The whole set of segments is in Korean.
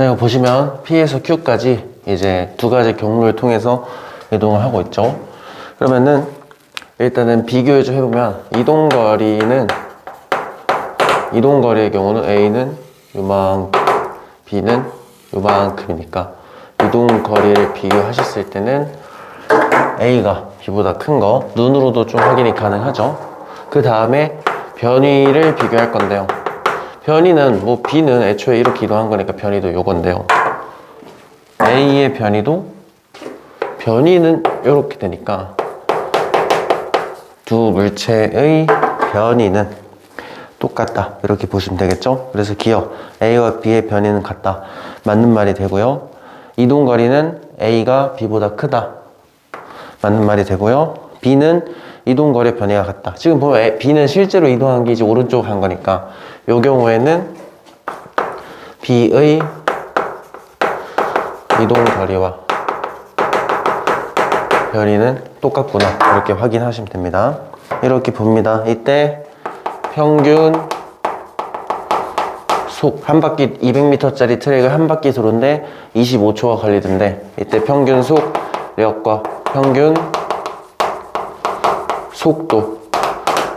자, 이거 보시면 P에서 Q까지 이제 두 가지 경로를 통해서 이동을 하고 있죠. 그러면은 일단은 비교를 좀 해보면 이동거리의 경우는 A는 요만큼, B는 요만큼이니까 이동거리를 비교하셨을 때는 A가 B보다 큰 거 눈으로도 좀 확인이 가능하죠. 그 다음에 변위를 비교할 건데요. 변위는 뭐 B는 애초에 이렇게 이동한 거니까 변위도 요건데요. A의 변위는 이렇게 되니까 두 물체의 변위는 똑같다 이렇게 보시면 되겠죠. 그래서 기억 A와 B의 변위는 같다 맞는 말이 되고요. 이동거리는 A가 B보다 크다 맞는 말이 되고요. B는 이동거리의 변위가 같다. 지금 보면 B는 실제로 이동한 게 이제 오른쪽 간 거니까 이 경우에는 B의 이동거리와 변위는 똑같구나 이렇게 확인하시면 됩니다. 이렇게 봅니다. 이때 평균 속 한 바퀴 200m짜리 트랙을 한 바퀴 도는데 25초가 걸리던데 이때 평균 속력과 평균 속도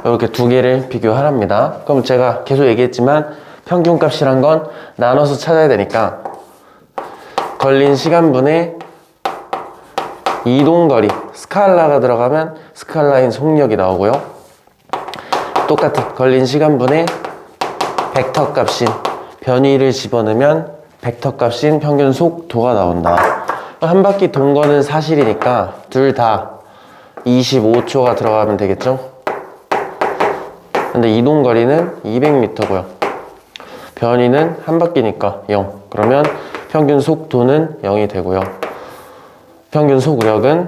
이렇게 두 개를 비교하랍니다. 그럼 제가 계속 얘기했지만 평균값이란 건 나눠서 찾아야 되니까 걸린 시간분의 이동거리 스칼라가 들어가면 스칼라인 속력이 나오고요. 똑같은 걸린 시간분의 벡터 값인 변위를 집어넣으면 벡터 값인 평균 속도가 나온다. 한 바퀴 돈 거는 사실이니까 둘 다 25초가 들어가면 되겠죠. 근데 이동거리는 200m고요. 변위는 한 바퀴니까 0. 그러면 평균 속도는 0이 되고요. 평균 속력은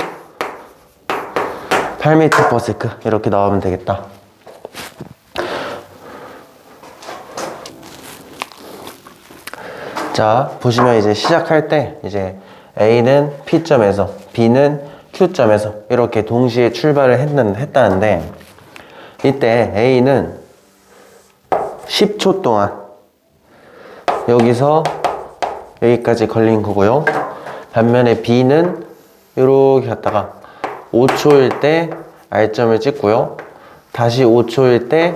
8m/s 이렇게 나오면 되겠다. 자, 보시면 이제 시작할 때 이제 A는 P점에서 B는 Q점에서 이렇게 동시에 출발을 했다는데 이때 A는 10초 동안 여기서 여기까지 걸린 거고요. 반면에 B는 이렇게 갔다가 5초일 때 R점을 찍고요. 다시 5초일 때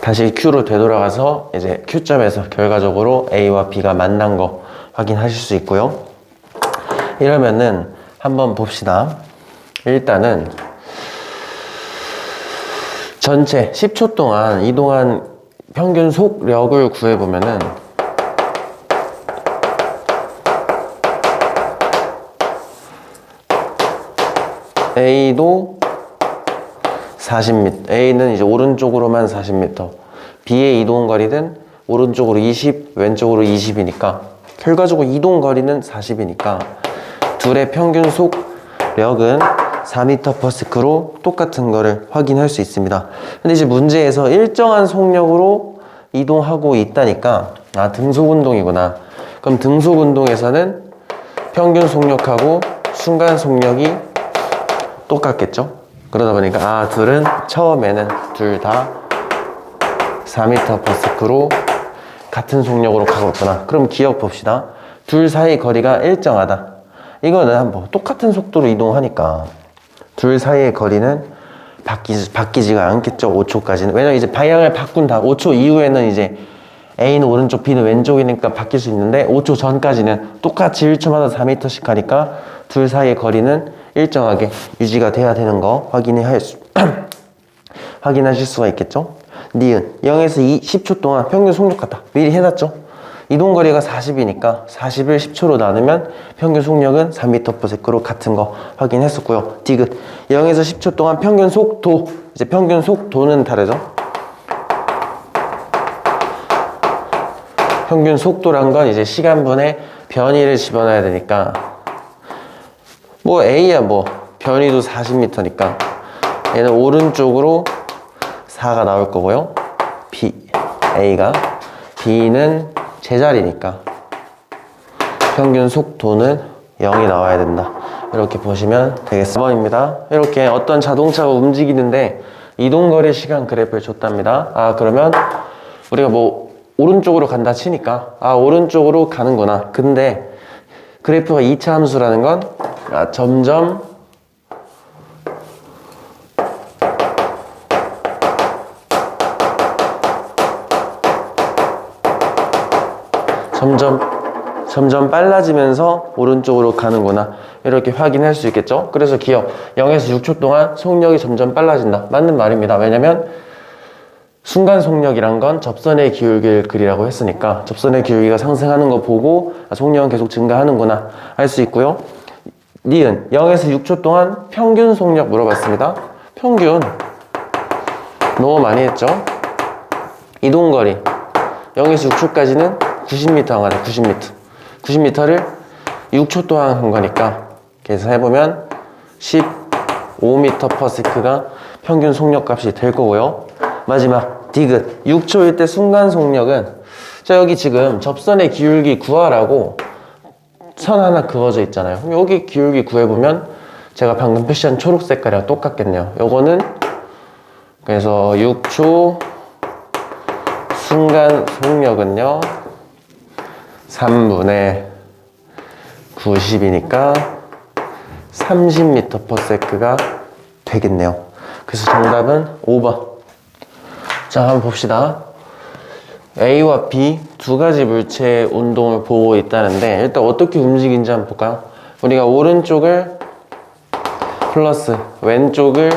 다시 Q로 되돌아가서 이제 Q점에서 결과적으로 A와 B가 만난 거 확인하실 수 있고요. 이러면은 한번 봅시다. 일단은 전체 10초 동안 이동한 평균 속력을 구해보면은 A도 40m, A는 이제 오른쪽으로만 40m, B의 이동거리는 오른쪽으로 20, 왼쪽으로 20이니까 결과적으로 이동거리는 40이니까 둘의 평균 속력은 4m/s로 똑같은 거를 확인할 수 있습니다. 근데 이제 문제에서 일정한 속력으로 이동하고 있다니까 등속운동이구나. 그럼 등속운동에서는 평균 속력하고 순간 속력이 똑같겠죠? 그러다 보니까 둘은 처음에는 둘 다 4m/s로 같은 속력으로 가고 있구나. 그럼 기억 봅시다. 둘 사이 거리가 일정하다. 이거는 뭐 똑같은 속도로 이동하니까 둘 사이의 거리는 바뀌지가 않겠죠. 5초까지는. 왜냐면 이제 방향을 바꾼다. 5초 이후에는 이제 A는 오른쪽, B는 왼쪽이니까 바뀔 수 있는데 5초 전까지는 똑같이 1초마다 4m씩 가니까 둘 사이의 거리는 일정하게 유지가 돼야 되는 거 확인하실 수가 있겠죠. 니은 0에서 10초 동안 평균 속력 같다. 미리 해놨죠. 이동거리가 40이니까 40을 10초로 나누면 평균 속력은 3m/s로 같은 거 확인했었고요. 디귿 0에서 10초 동안 평균 속도, 이제 평균 속도는 다르죠. 평균 속도란 건 이제 시간분의 변위를 집어넣어야 되니까 뭐 A야 뭐 변위도 40m니까 얘는 오른쪽으로 4가 나올 거고요. A가 B는 제자리니까 평균 속도는 0이 나와야 된다. 이렇게 보시면 되겠습니다. 4번입니다. 이렇게 어떤 자동차가 움직이는데 이동거리 시간 그래프를 줬답니다. 그러면 우리가 뭐 오른쪽으로 간다 치니까 오른쪽으로 가는구나. 근데 그래프가 2차 함수라는 건 점점 빨라지면서 오른쪽으로 가는구나. 이렇게 확인할 수 있겠죠. 그래서 기억 0에서 6초 동안 속력이 점점 빨라진다. 맞는 말입니다. 왜냐면 순간 속력이란 건 접선의 기울기를 그리라고 했으니까 접선의 기울기가 상승하는 거 보고 속력은 계속 증가하는구나 할 수 있고요. 니은 0에서 6초 동안 평균 속력 물어봤습니다. 평균 너무 많이 했죠. 이동거리 0에서 6초까지는 90m 한 거네. 90m를 6초 동안 한 거니까 계산해보면 15m/s가 평균 속력 값이 될 거고요. 마지막 디귿 6초일 때 순간 속력은 자 여기 지금 접선의 기울기 구하라고 선 하나 그어져 있잖아요. 그럼 여기 기울기 구해보면 제가 방금 표시한 초록 색깔이랑 똑같겠네요. 요거는 그래서 6초 순간 속력은요 3분의 90이니까 30m/s가 되겠네요. 그래서 정답은 5번. 자, 한번 봅시다. A와 B 두 가지 물체의 운동을 보고 있다는데 일단 어떻게 움직이는지 한번 볼까요? 우리가 오른쪽을 플러스 왼쪽을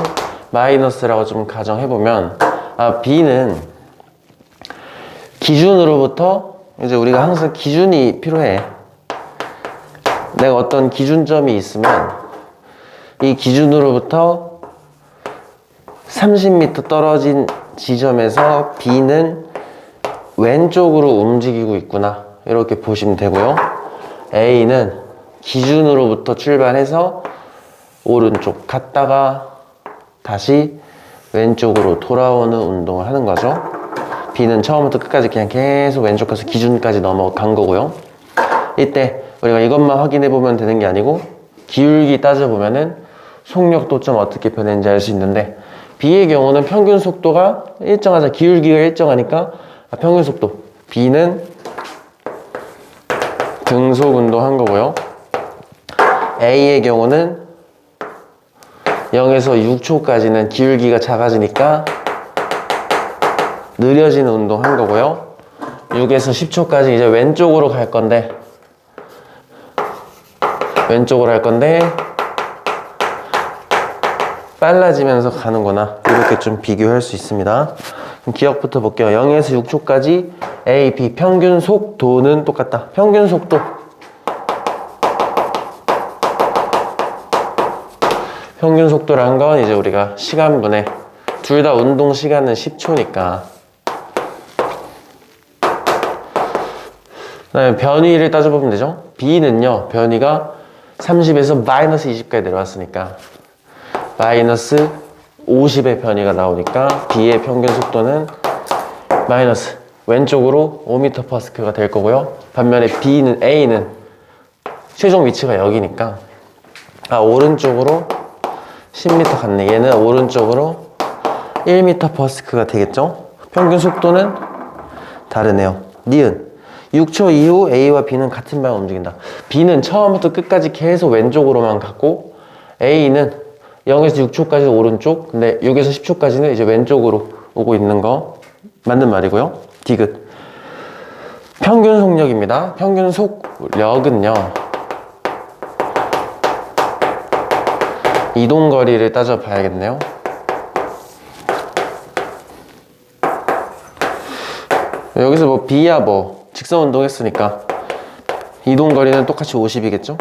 마이너스라고 좀 가정해보면 B는 기준으로부터 이제 우리가 항상 기준이 필요해. 내가 어떤 기준점이 있으면 이 기준으로부터 30m 떨어진 지점에서 B는 왼쪽으로 움직이고 있구나 이렇게 보시면 되고요. A는 기준으로부터 출발해서 오른쪽 갔다가 다시 왼쪽으로 돌아오는 운동을 하는 거죠. B는 처음부터 끝까지 그냥 계속 왼쪽 가서 기준까지 넘어간 거고요. 이때 우리가 이것만 확인해 보면 되는 게 아니고 기울기 따져보면은 속력도 좀 어떻게 변했는지 알 수 있는데 B의 경우는 평균 속도가 일정하자. 기울기가 일정하니까 평균 속도 B는 등속 운동한 거고요. A의 경우는 0에서 6초까지는 기울기가 작아지니까 느려지는 운동한 거고요. 6에서 10초까지 이제 왼쪽으로 갈 건데 빨라지면서 가는구나 이렇게 좀 비교할 수 있습니다. 그럼 기억부터 볼게요. 0에서 6초까지 A, B 평균 속도는 똑같다. 평균 속도 평균 속도란 건 이제 우리가 시간분에 둘 다 운동 시간은 10초니까 그다음에 변위를 따져보면 되죠. B는요 변위가 30에서 마이너스 20까지 내려왔으니까 마이너스 50의 변위가 나오니까 B의 평균 속도는 마이너스 왼쪽으로 5m/s가 될 거고요. 반면에 A는 최종 위치가 여기니까 오른쪽으로 10m 갔네. 얘는 오른쪽으로 1m/s가 되겠죠. 평균 속도는 다르네요. 니은 6초 이후 A와 B는 같은 방향으로 움직인다. B는 처음부터 끝까지 계속 왼쪽으로만 갔고 A는 0에서 6초까지 오른쪽, 근데 6에서 10초까지는 이제 왼쪽으로 오고 있는 거 맞는 말이고요. 디귿 평균 속력입니다. 평균 속력은요 이동거리를 따져봐야겠네요. 여기서 뭐 B야 뭐 직선 운동했으니까 이동거리는 똑같이 50이겠죠?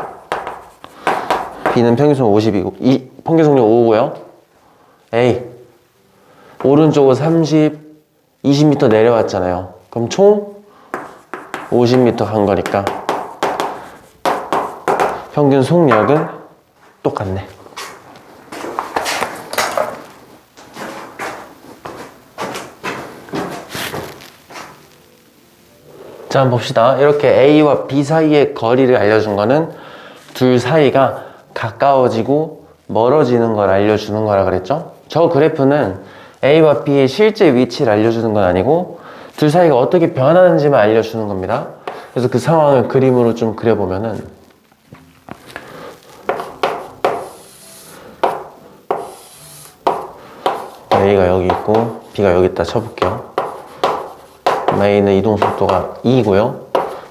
B는 평균 속력 50이고 평균 속력 5고요. A 오른쪽으로 20m 내려왔잖아요. 그럼 총 50m 간 거니까 평균 속력은 똑같네. 자, 한번 봅시다. 이렇게 A와 B 사이의 거리를 알려준 거는 둘 사이가 가까워지고 멀어지는 걸 알려주는 거라 그랬죠? 저 그래프는 A와 B의 실제 위치를 알려주는 건 아니고 둘 사이가 어떻게 변하는지만 알려주는 겁니다. 그래서 그 상황을 그림으로 좀 그려보면은 A가 여기 있고 B가 여기 있다 쳐볼게요. A는 이동 속도가 2고요.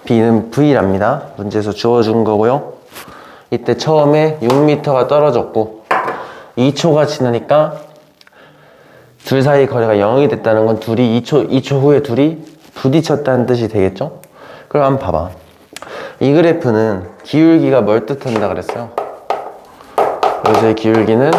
B는 V랍니다. 문제에서 주어준 거고요. 이때 처음에 6m가 떨어졌고 2초가 지나니까 둘 사이 거리가 0이 됐다는 건 둘이 2초 후에 둘이 부딪혔다는 뜻이 되겠죠? 그럼 한번 봐봐. 이 그래프는 기울기가 뭘 뜻한다 그랬어요? 여기서의 기울기는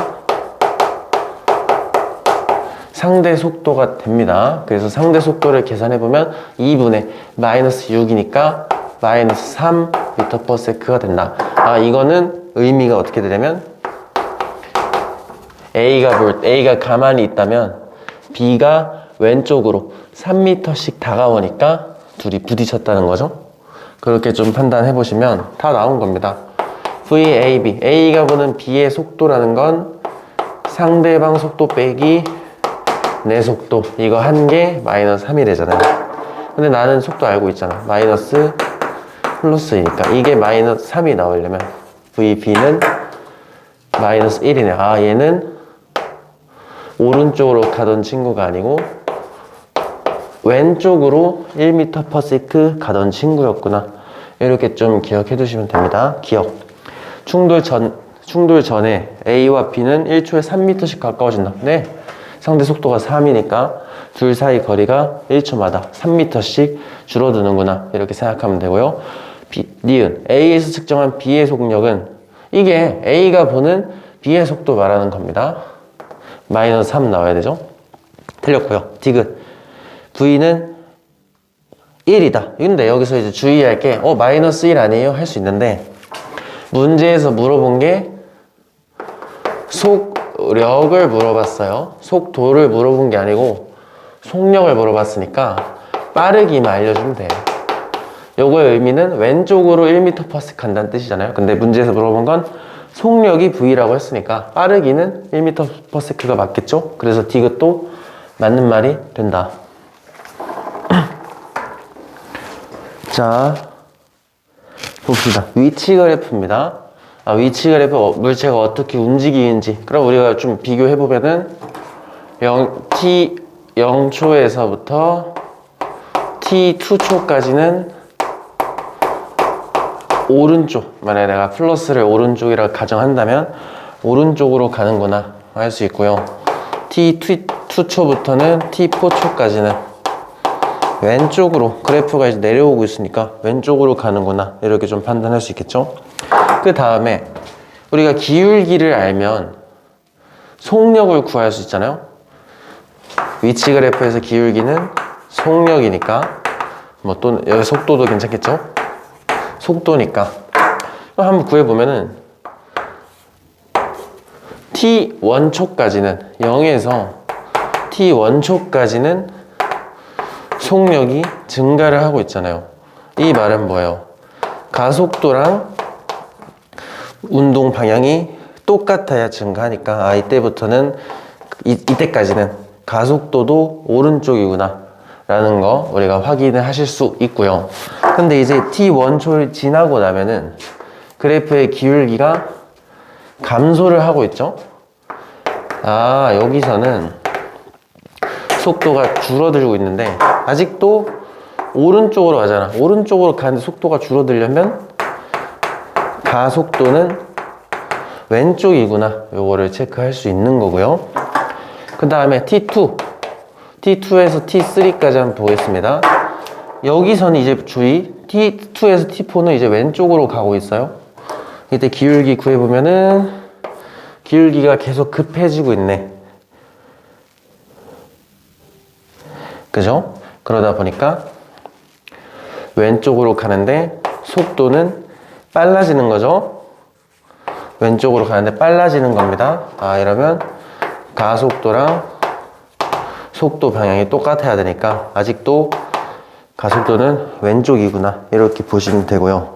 상대 속도가 됩니다. 그래서 상대 속도를 계산해보면 2분의 마이너스 6이니까 마이너스 3m/s가 된다. 아, 이거는 의미가 어떻게 되냐면 A가 가만히 있다면 B가 왼쪽으로 3m씩 다가오니까 둘이 부딪혔다는 거죠. 그렇게 좀 판단해 보시면 다 나온 겁니다. VAB, A가 보는 B의 속도라는 건 상대방 속도 빼기 내 속도, 이거 한 개 마이너스 3이 되잖아요. 근데 나는 속도 알고 있잖아. 마이너스 플러스이니까 이게 마이너스 3이 나오려면 VB는 마이너스 1이네. 아, 얘는 오른쪽으로 가던 친구가 아니고 왼쪽으로 1m/s 가던 친구였구나. 이렇게 좀 기억해 두시면 됩니다. 기억. 충돌 전에 A와 B는 1초에 3m씩 가까워진다. 네. 상대 속도가 3이니까 둘 사이 거리가 1초마다 3m씩 줄어드는구나. 이렇게 생각하면 되고요. 니은 A에서 측정한 B의 속력은 이게 A가 보는 B의 속도 말하는 겁니다. 마이너스 3 나와야 되죠. 틀렸고요. 디귿 V는 1이다. 근데 여기서 이제 주의할 게 마이너스 1 아니에요? 할 수 있는데 문제에서 물어본 게 속력을 물어봤어요. 속도를 물어본 게 아니고 속력을 물어봤으니까 빠르기만 알려주면 돼요. 요거의 의미는 왼쪽으로 1m/s 간다는 뜻이잖아요. 근데 문제에서 물어본 건 속력이 V라고 했으니까 빠르기는 1m/s가 맞겠죠? 그래서 디귿도 맞는 말이 된다. 자, 봅시다. 위치 그래프입니다. 위치 그래프 물체가 어떻게 움직이는지. 그럼 우리가 좀 비교해보면은 t 0초에서부터 t 2초까지는 오른쪽, 만약에 내가 플러스를 오른쪽이라고 가정한다면 오른쪽으로 가는구나 할 수 있고요. t 2초부터는 t 4초까지는 왼쪽으로, 그래프가 이제 내려오고 있으니까 왼쪽으로 가는구나 이렇게 좀 판단할 수 있겠죠. 그 다음에 우리가 기울기를 알면 속력을 구할 수 있잖아요. 위치 그래프에서 기울기는 속력이니까 또는 여기 속도도 괜찮겠죠. 속도니까 한번 구해보면은 t 1초까지는 0에서 t 1초까지는 속력이 증가를 하고 있잖아요. 이 말은 뭐예요? 가속도랑 운동 방향이 똑같아야 증가하니까 이때부터는 이때까지는 가속도도 오른쪽이구나 라는 거 우리가 확인을 하실 수 있고요. 근데 이제 t1초를 지나고 나면은 그래프의 기울기가 감소를 하고 있죠. 여기서는 속도가 줄어들고 있는데 아직도 오른쪽으로 가잖아. 오른쪽으로 가는데 속도가 줄어들려면 가속도는 왼쪽이구나. 요거를 체크할 수 있는 거고요. 그 다음에 T2 T2에서 T3까지 한번 보겠습니다. 여기서는 이제 주의, T2에서 T4는 이제 왼쪽으로 가고 있어요. 이때 기울기 구해보면은 기울기가 계속 급해지고 있네. 그죠? 그러다 보니까 왼쪽으로 가는데 속도는 빨라지는 거죠. 왼쪽으로 가는데 빨라지는 겁니다. 이러면 가속도랑 속도 방향이 똑같아야 되니까 아직도 가속도는 왼쪽이구나 이렇게 보시면 되고요.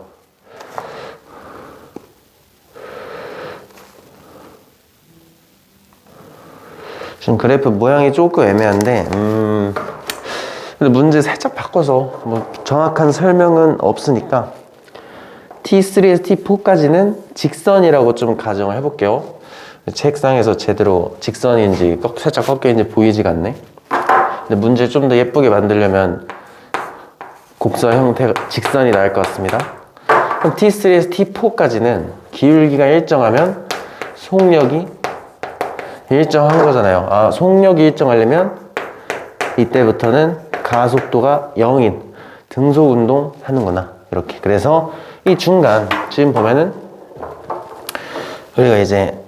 지금 그래프 모양이 조금 애매한데 근데 문제 살짝 바꿔서 뭐 정확한 설명은 없으니까 T3에서 T4까지는 직선이라고 좀 가정을 해볼게요. 책상에서 제대로 직선인지 살짝 꺾여있는지 보이지가 않네. 근데 문제 좀 더 예쁘게 만들려면 곡선 형태가 직선이 나을 것 같습니다. 그럼 T3에서 T4까지는 기울기가 일정하면 속력이 일정한 거잖아요. 아, 속력이 일정하려면 이때부터는 가속도가 0인 등속 운동 하는구나. 이렇게. 그래서 이 중간 지금 보면은 우리가 이제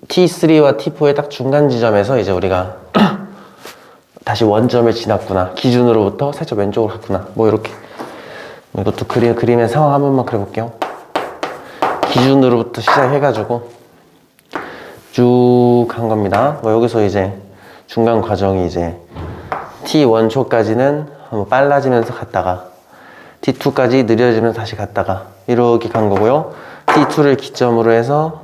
T3와 T4의 딱 중간 지점에서 이제 우리가 다시 원점을 지났구나. 기준으로부터 살짝 왼쪽으로 갔구나. 뭐 이렇게. 이것도 그림의 상황 한 번만 그려볼게요. 기준으로부터 시작해가지고 쭉 간 겁니다. 뭐 여기서 이제 중간 과정이 이제 T1초까지는 한번 빨라지면서 갔다가 T2까지 느려지면서 다시 갔다가 이렇게 간 거고요. T2를 기점으로 해서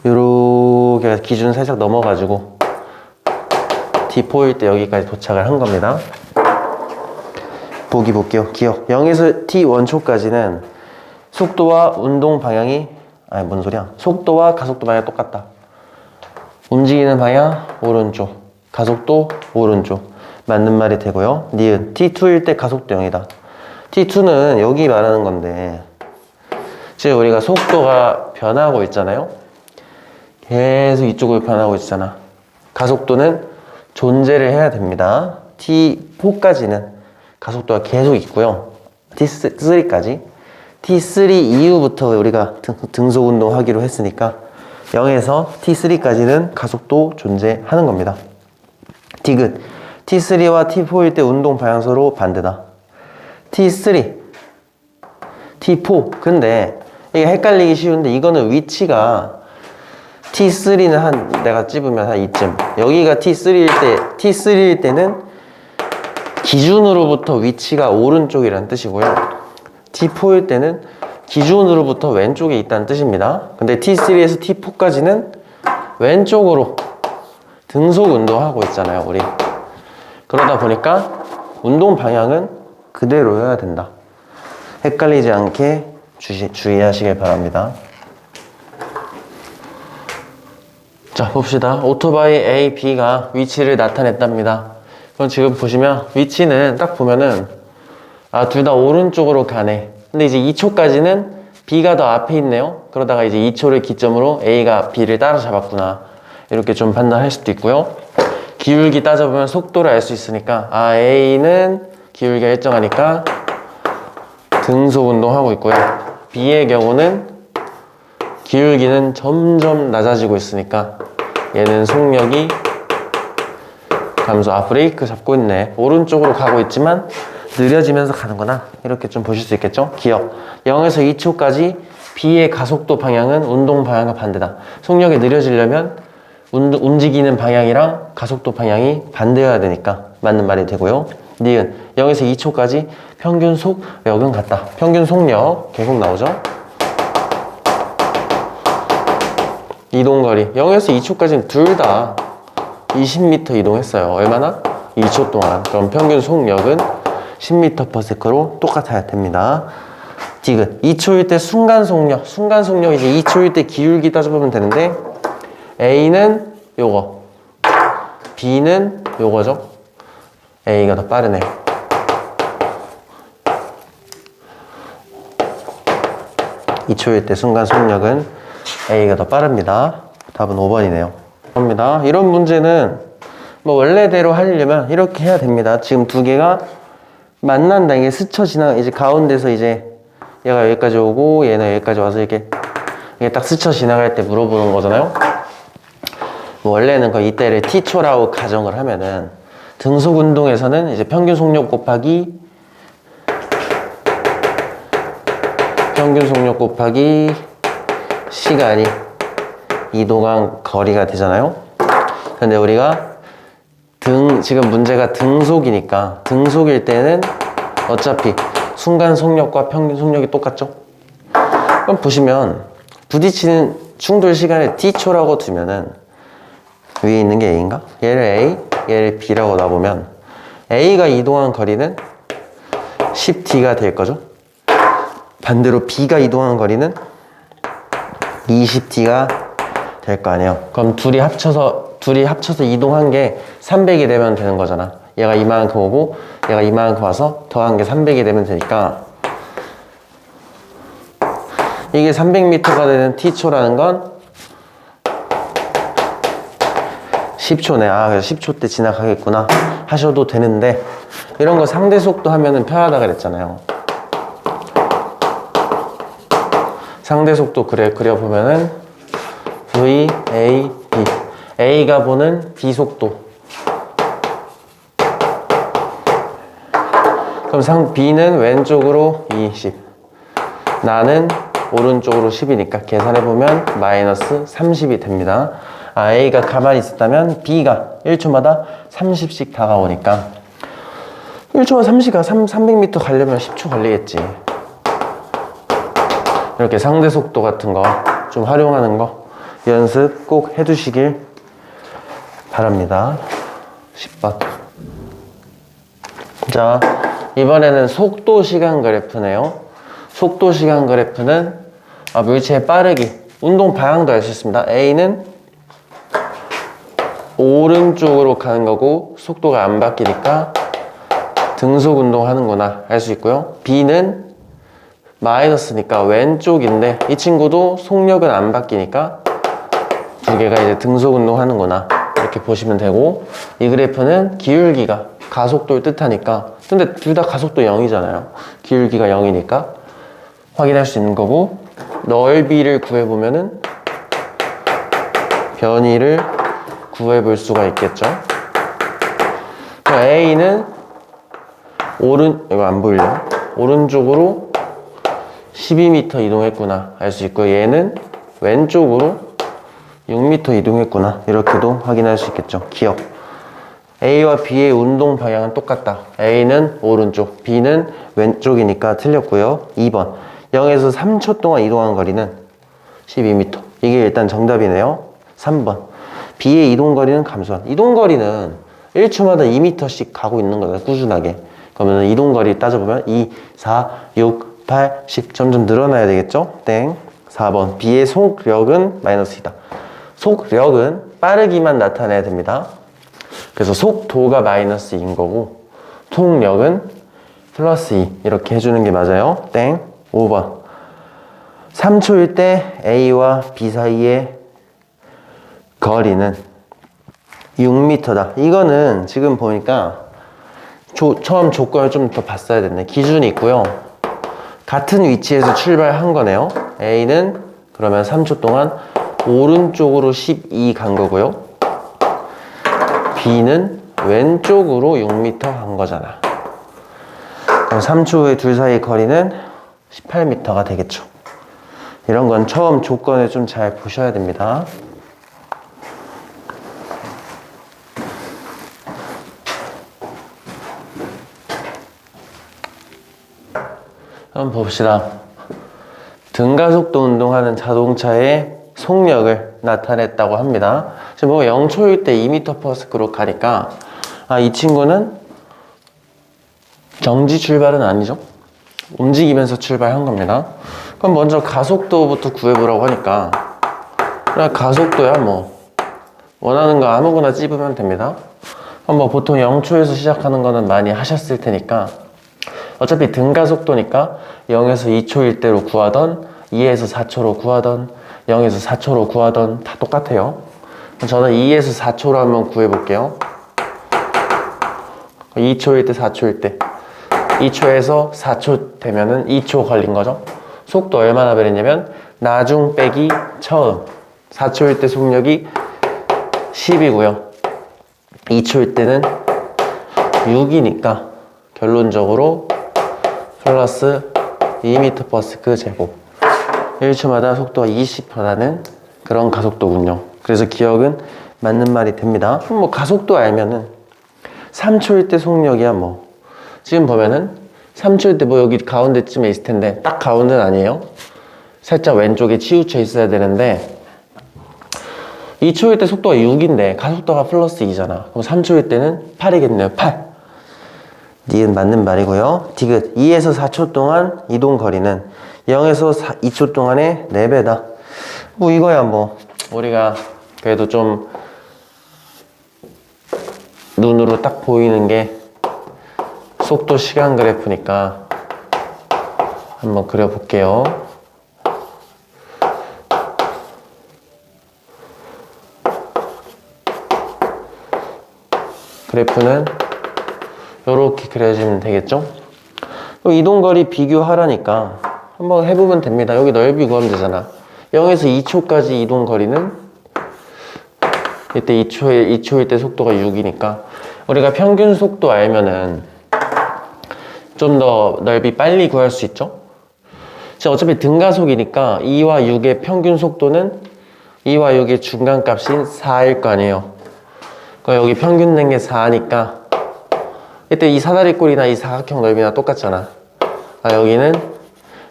이렇게 기준 살짝 넘어가지고 T4일 때 여기까지 도착을 한 겁니다. 보기 볼게요. 기억. 0에서 T1초까지는 속도와 운동 방향이 아니 뭔 소리야. 속도와 가속도 방향이 똑같다. 움직이는 방향 오른쪽, 가속도 오른쪽. 맞는 말이 되고요. 니은 T2일 때 가속도 0이다. T2는 여기 말하는 건데 지금 우리가 속도가 변하고 있잖아요. 계속 이쪽으로 변하고 있잖아. 가속도는 존재를 해야 됩니다. T4까지는 가속도가 계속 있고요. T3까지 T3 이후부터 우리가 등속 운동 하기로 했으니까 0에서 T3까지는 가속도 존재하는 겁니다. 디귿 T3와 T4일 때 운동 방향서로 반대다. T3, T4. 근데 이게 헷갈리기 쉬운데 이거는 위치가 T3는 한 내가 찝으면 한 이쯤. 여기가 T3일 때는 기준으로부터 위치가 오른쪽이라는 뜻이고요. T4일 때는 기준으로부터 왼쪽에 있다는 뜻입니다. 근데 T3에서 T4까지는 왼쪽으로 등속 운동하고 있잖아요, 우리. 그러다 보니까 운동 방향은 그대로여야 된다. 헷갈리지 않게 주의하시길 바랍니다. 자, 봅시다. 오토바이 A, B가 위치를 나타냈답니다. 그럼 지금 보시면 위치는 딱 보면은 아, 둘 다 오른쪽으로 가네. 근데 이제 2초까지는 B가 더 앞에 있네요. 그러다가 이제 2초를 기점으로 A가 B를 따라잡았구나. 이렇게 좀 판단할 수도 있고요. 기울기 따져보면 속도를 알 수 있으니까 아, A는 기울기가 일정하니까 등속 운동하고 있고요. B의 경우는 기울기는 점점 낮아지고 있으니까 얘는 속력이 감소. 아, 브레이크 잡고 있네. 오른쪽으로 가고 있지만 느려지면서 가는구나. 이렇게 좀 보실 수 있겠죠? 기억. 0에서 2초까지 B의 가속도 방향은 운동 방향과 반대다. 속력이 느려지려면 움직이는 방향이랑 가속도 방향이 반대여야 되니까 맞는 말이 되고요. 니은 0에서 2초까지 평균 속력은 같다. 평균 속력 계속 나오죠? 이동거리 0에서 2초까지는 둘 다 20m 이동했어요. 얼마나? 2초 동안. 그럼 평균 속력은 10m/s로 똑같아야 됩니다. 디귿 2초일 때 순간 속력. 순간 속력 이제 2초일 때 기울기 따져보면 되는데 A는 요거, B는 요거죠. A가 더 빠르네요. (2초일) 때 순간 속력은 A가 더 빠릅니다. 답은 5번이네요. 겁니다. 이런 문제는 뭐 원래대로 하려면 이렇게 해야 됩니다. 지금 두 개가 만난다. 이게 스쳐 지나 이제 가운데서 이제 얘가 여기까지 오고 얘는 여기까지 와서 이게 딱 스쳐 지나갈 때 물어보는 거잖아요. 뭐 원래는 그 이때를 T초라고 가정을 하면은 등속 운동에서는 이제 평균 속력 곱하기 시간이 이동한 거리가 되잖아요. 근데 우리가 지금 문제가 등속이니까 등속일 때는 어차피 순간 속력과 평균 속력이 똑같죠? 그럼 보시면 부딪히는 충돌 시간을 T초라고 두면은 위에 있는 게 A인가? 얘를 A, 얘를 B라고 놔보면 A가 이동한 거리는 10t가 될 거죠. 반대로 B가 이동한 거리는 20t가 될 거 아니에요. 그럼 둘이 합쳐서 이동한 게 300이 되면 되는 거잖아. 얘가 이만큼 오고 얘가 이만큼 와서 더한 게 300이 되면 되니까 이게 300m가 되는 t초라는 건 10초네. 아, 그래서 10초 때 지나가겠구나 하셔도 되는데, 이런 거 상대 속도 하면은 편하다 그랬잖아요. 상대 속도 그려보면은 V, A, B. A가 보는 B 속도. 그럼 B는 왼쪽으로 20. 나는 오른쪽으로 10이니까 계산해보면 마이너스 30이 됩니다. 아, A가 가만히 있었다면 B가 1초마다 30씩 다가오니까 1초마다 300m 가려면 10초 걸리겠지. 이렇게 상대 속도 같은 거 좀 활용하는 거 연습 꼭 해두시길 바랍니다. 10번. 자, 이번에는 속도 시간 그래프네요. 속도 시간 그래프는 물체의 빠르기, 운동 방향도 알 수 있습니다. A는 오른쪽으로 가는 거고 속도가 안 바뀌니까 등속 운동하는구나 알 수 있고요. B는 마이너스니까 왼쪽인데 이 친구도 속력은 안 바뀌니까 두 개가 이제 등속 운동하는구나 이렇게 보시면 되고, 이 그래프는 기울기가 가속도를 뜻하니까, 근데 둘 다 가속도 0이잖아요. 기울기가 0이니까 확인할 수 있는 거고, 넓이를 구해보면은 변이를 구해볼 수가 있겠죠. A는 이거 안 보이려? 오른쪽으로 12m 이동했구나 알 수 있고, 얘는 왼쪽으로 6m 이동했구나 이렇게도 확인할 수 있겠죠. 기억. A와 B의 운동 방향은 똑같다. A는 오른쪽, B는 왼쪽이니까 틀렸고요. 2번. 0에서 3초 동안 이동한 거리는 12m. 이게 일단 정답이네요. 3번. B의 이동 거리는 감소한. 이동 거리는 1초마다 2m씩 가고 있는 거예요. 꾸준하게. 그러면 이동 거리 따져보면 2, 4, 6, 8, 10 점점 늘어나야 되겠죠? 땡. 4번. B의 속력은 마이너스이다. 속력은 빠르기만 나타내야 됩니다. 그래서 속도가 마이너스 2인 거고 속력은 플러스 2 이렇게 해주는 게 맞아요. 땡. 5번. 3초일 때 A와 B 사이의 거리는 6m다. 이거는 지금 보니까 처음 조건을 좀 더 봤어야 됐네. 기준이 있고요. 같은 위치에서 출발한 거네요. A는 그러면 3초 동안 오른쪽으로 12 간 거고요. B는 왼쪽으로 6m 간 거잖아. 그럼 3초 후에 둘 사이 거리는 18m가 되겠죠. 이런 건 처음 조건을 좀 잘 보셔야 됩니다. 한번 봅시다. 등가속도 운동하는 자동차의 속력을 나타냈다고 합니다. 지금 뭐 0초일 때 2m/s로 가니까 이 친구는 정지 출발은 아니죠. 움직이면서 출발한 겁니다. 그럼 먼저 가속도부터 구해보라고 하니까 그냥 가속도야 뭐 원하는 거 아무거나 찝으면 됩니다. 그럼 뭐 보통 0초에서 시작하는 거는 많이 하셨을 테니까 어차피 등가속도니까 0에서 2초일 때로 구하던 2에서 4초로 구하던 0에서 4초로 구하던 다 똑같아요. 저는 2에서 4초로 한번 구해볼게요. 2초일 때 4초일 때 2초에서 4초 되면은 2초 걸린 거죠. 속도 얼마나 변했냐면 나중 빼기 처음. 4초일 때 속력이 10이고요 2초일 때는 6이니까 결론적으로 플러스 2m/s 제곱. 1초마다 속도가 20%라는 그런 가속도군요. 그래서 기억은 맞는 말이 됩니다. 뭐 가속도 알면은 3초일 때 속력이야 뭐. 지금 보면은 3초일 때 뭐 여기 가운데쯤에 있을 텐데 딱 가운데는 아니에요. 살짝 왼쪽에 치우쳐 있어야 되는데 2초일 때 속도가 6인데 가속도가 플러스 2잖아. 그럼 3초일 때는 8이겠네요. 8. 니은 맞는 말이고요. 디귿 2에서 4초 동안 이동 거리는 0에서 2초 동안의 4배다. 뭐 이거야 뭐 우리가 그래도 좀 눈으로 딱 보이는 게 속도 시간 그래프니까 한번 그려볼게요. 그래프는 이렇게 그려주면 되겠죠? 이동거리 비교하라니까 한번 해보면 됩니다. 여기 넓이 구하면 되잖아. 0에서 2초까지 이동거리는 이때 2초일 때 속도가 6이니까 우리가 평균 속도 알면은 좀 더 넓이 빨리 구할 수 있죠? 자, 어차피 등가속이니까 2와 6의 평균 속도는 2와 6의 중간값인 4일 거 아니에요. 여기 평균 낸 게 4니까 이때 이 사다리꼴이나 이 사각형 넓이나 똑같잖아. 아, 여기는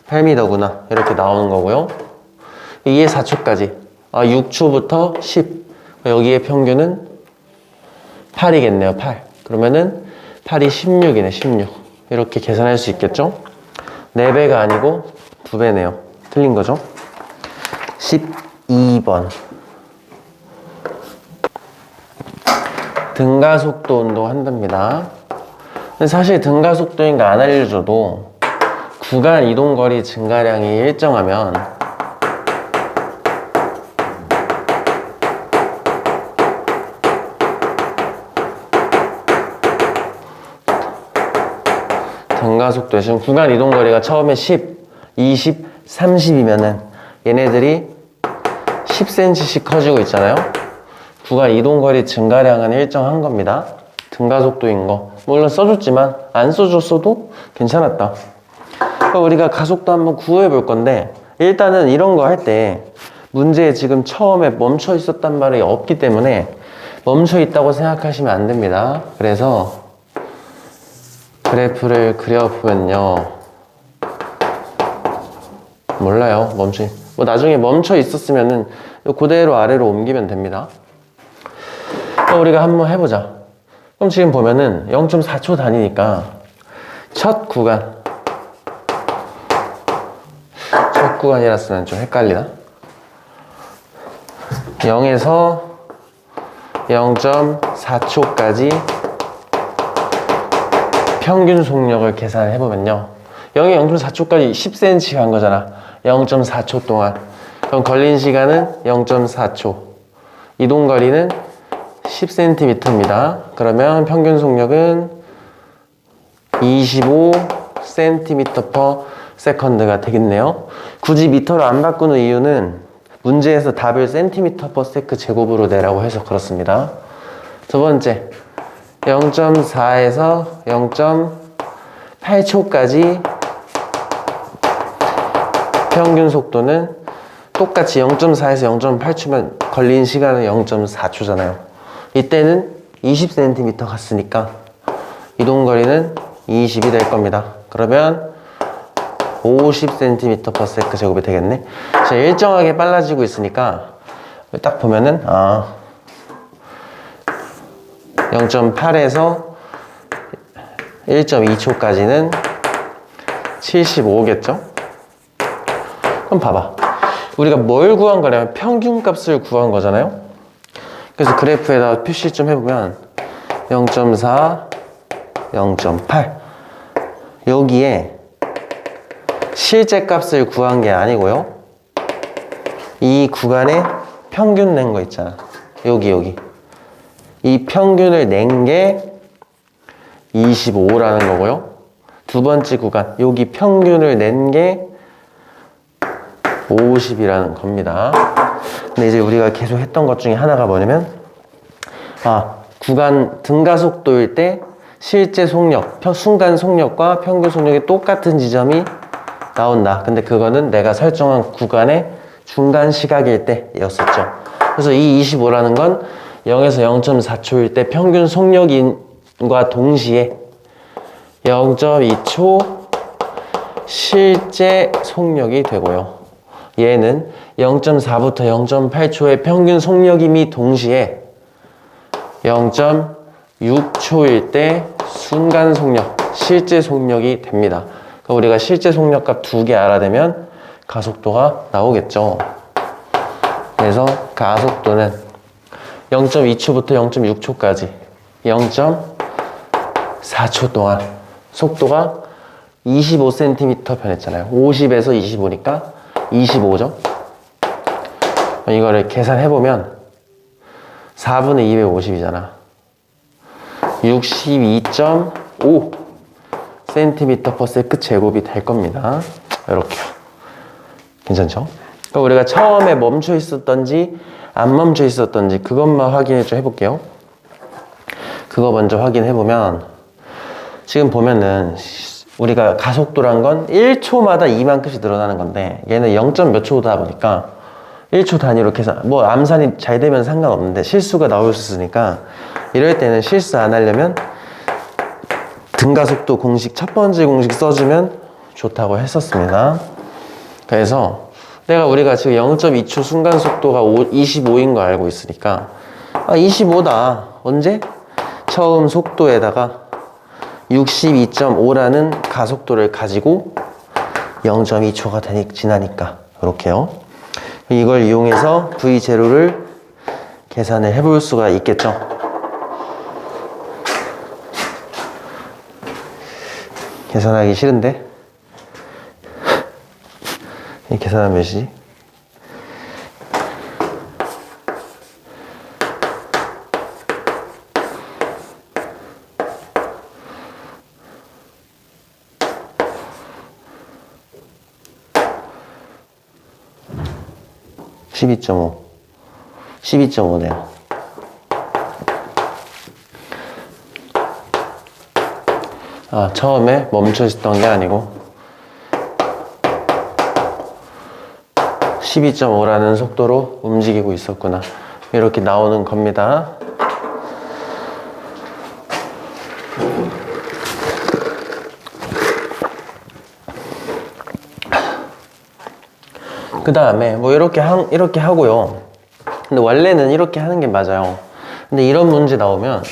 8m구나 이렇게 나오는 거고요. 2의 4초까지 6초부터 10 여기의 평균은 8이겠네요. 8 그러면은 8이 16이네. 16 이렇게 계산할 수 있겠죠? 4배가 아니고 2배네요. 틀린 거죠? 12번 등가속도 운동 한답니다. 근데 사실 등가속도인 거 안 알려줘도 구간 이동거리 증가량이 일정하면 등가속도에 지금 구간 이동거리가 처음에 10, 20, 30이면은 얘네들이 10cm씩 커지고 있잖아요. 구간 이동거리 증가량은 일정한 겁니다. 등가속도인 거 물론 써줬지만 안 써줬어도 괜찮았다. 우리가 가속도 한번 구해 볼 건데 일단은 이런 거 할 때 문제에 지금 처음에 멈춰 있었단 말이 없기 때문에 멈춰 있다고 생각하시면 안 됩니다. 그래서 그래프를 그려보면요 몰라요. 뭐 나중에 멈춰 있었으면은 그대로 아래로 옮기면 됩니다. 우리가 한번 해보자. 그럼 지금 보면은 0.4초 단위니까 첫 구간이라서는 좀 헷갈리나? 0에서 0.4초까지 평균 속력을 계산해보면요 0에 0.4초까지 10cm 간 거잖아. 0.4초 동안. 그럼 걸린 시간은 0.4초. 이동거리는 10cm입니다. 그러면 평균 속력은 25cm/s가 되겠네요. 굳이 미터로 안 바꾸는 이유는 문제에서 답을 cm/s 제곱으로 내라고 해서 그렇습니다. 두 번째 0.4에서 0.8초까지 평균 속도는 똑같이 0.4에서 0.8초면 걸린 시간은 0.4초잖아요. 이때는 20cm 갔으니까 이동거리는 20이 될 겁니다. 그러면 50cm/s 제곱이 되겠네. 자, 일정하게 빨라지고 있으니까 딱 보면은 0.8에서 1.2초까지는 75겠죠? 그럼 봐봐. 우리가 뭘 구한 거냐면 평균값을 구한 거잖아요. 그래서 그래프에다 표시 좀 해보면 0.4, 0.8 여기에 실제 값을 구한 게 아니고요. 이 구간에 평균 낸 거 있잖아. 여기. 이 평균을 낸 게 25라는 거고요. 두 번째 구간, 여기 평균을 낸 게 50이라는 겁니다. 근데 이제 우리가 계속 했던 것 중에 하나가 뭐냐면 구간 등가속도일 때 실제 속력, 순간 속력과 평균 속력이 똑같은 지점이 나온다. 근데 그거는 내가 설정한 구간의 중간 시각일 때였었죠. 그래서 이 25라는 건 0에서 0.4초일 때 평균 속력인과 동시에 0.2초 실제 속력이 되고요. 얘는 0.4부터 0.8초의 평균 속력임이 동시에 0.6초일 때 순간 속력, 실제 속력이 됩니다. 그러니까 우리가 실제 속력값 2개 알아내면 가속도가 나오겠죠. 그래서 가속도는 0.2초부터 0.6초까지 0.4초 동안 속도가 25cm 변했잖아요. 50에서 25니까 25죠. 이거를 계산해보면 4분의 250이잖아. 62.5 cm/s 제곱이 될 겁니다. 이렇게요. 괜찮죠? 그럼 우리가 처음에 멈춰 있었던지 안 멈춰 있었던지 그것만 확인을 좀 해볼게요. 그거 먼저 확인해보면 지금 보면은 우리가 가속도란 건 1초마다 이만큼씩 늘어나는 건데 얘는 0. 몇 초다 보니까 1초 단위로 계산, 뭐 암산이 잘 되면 상관없는데 실수가 나올 수 있으니까 이럴 때는 실수 안 하려면 등가속도 공식 첫 번째 공식 써주면 좋다고 했었습니다. 그래서 우리가 지금 0.2초 순간 속도가 25인 거 알고 있으니까 25다. 언제? 처음 속도에다가 62.5라는 가속도를 가지고 0.2초가 지나니까 이렇게요. 이걸 이용해서 V0를 계산을 해볼 수가 있겠죠. 계산하기 싫은데 이 계산하면 몇이지? (12.5) 12.5네요. 처음에 멈춰 있었던 게 아니고 12.5라는 속도로 움직이고 있었구나. 이렇게 나오는 겁니다. 그 다음에 뭐 이렇게 하고요. 근데 원래는 이렇게 하는 게 맞아요. 근데 이런 문제 나오면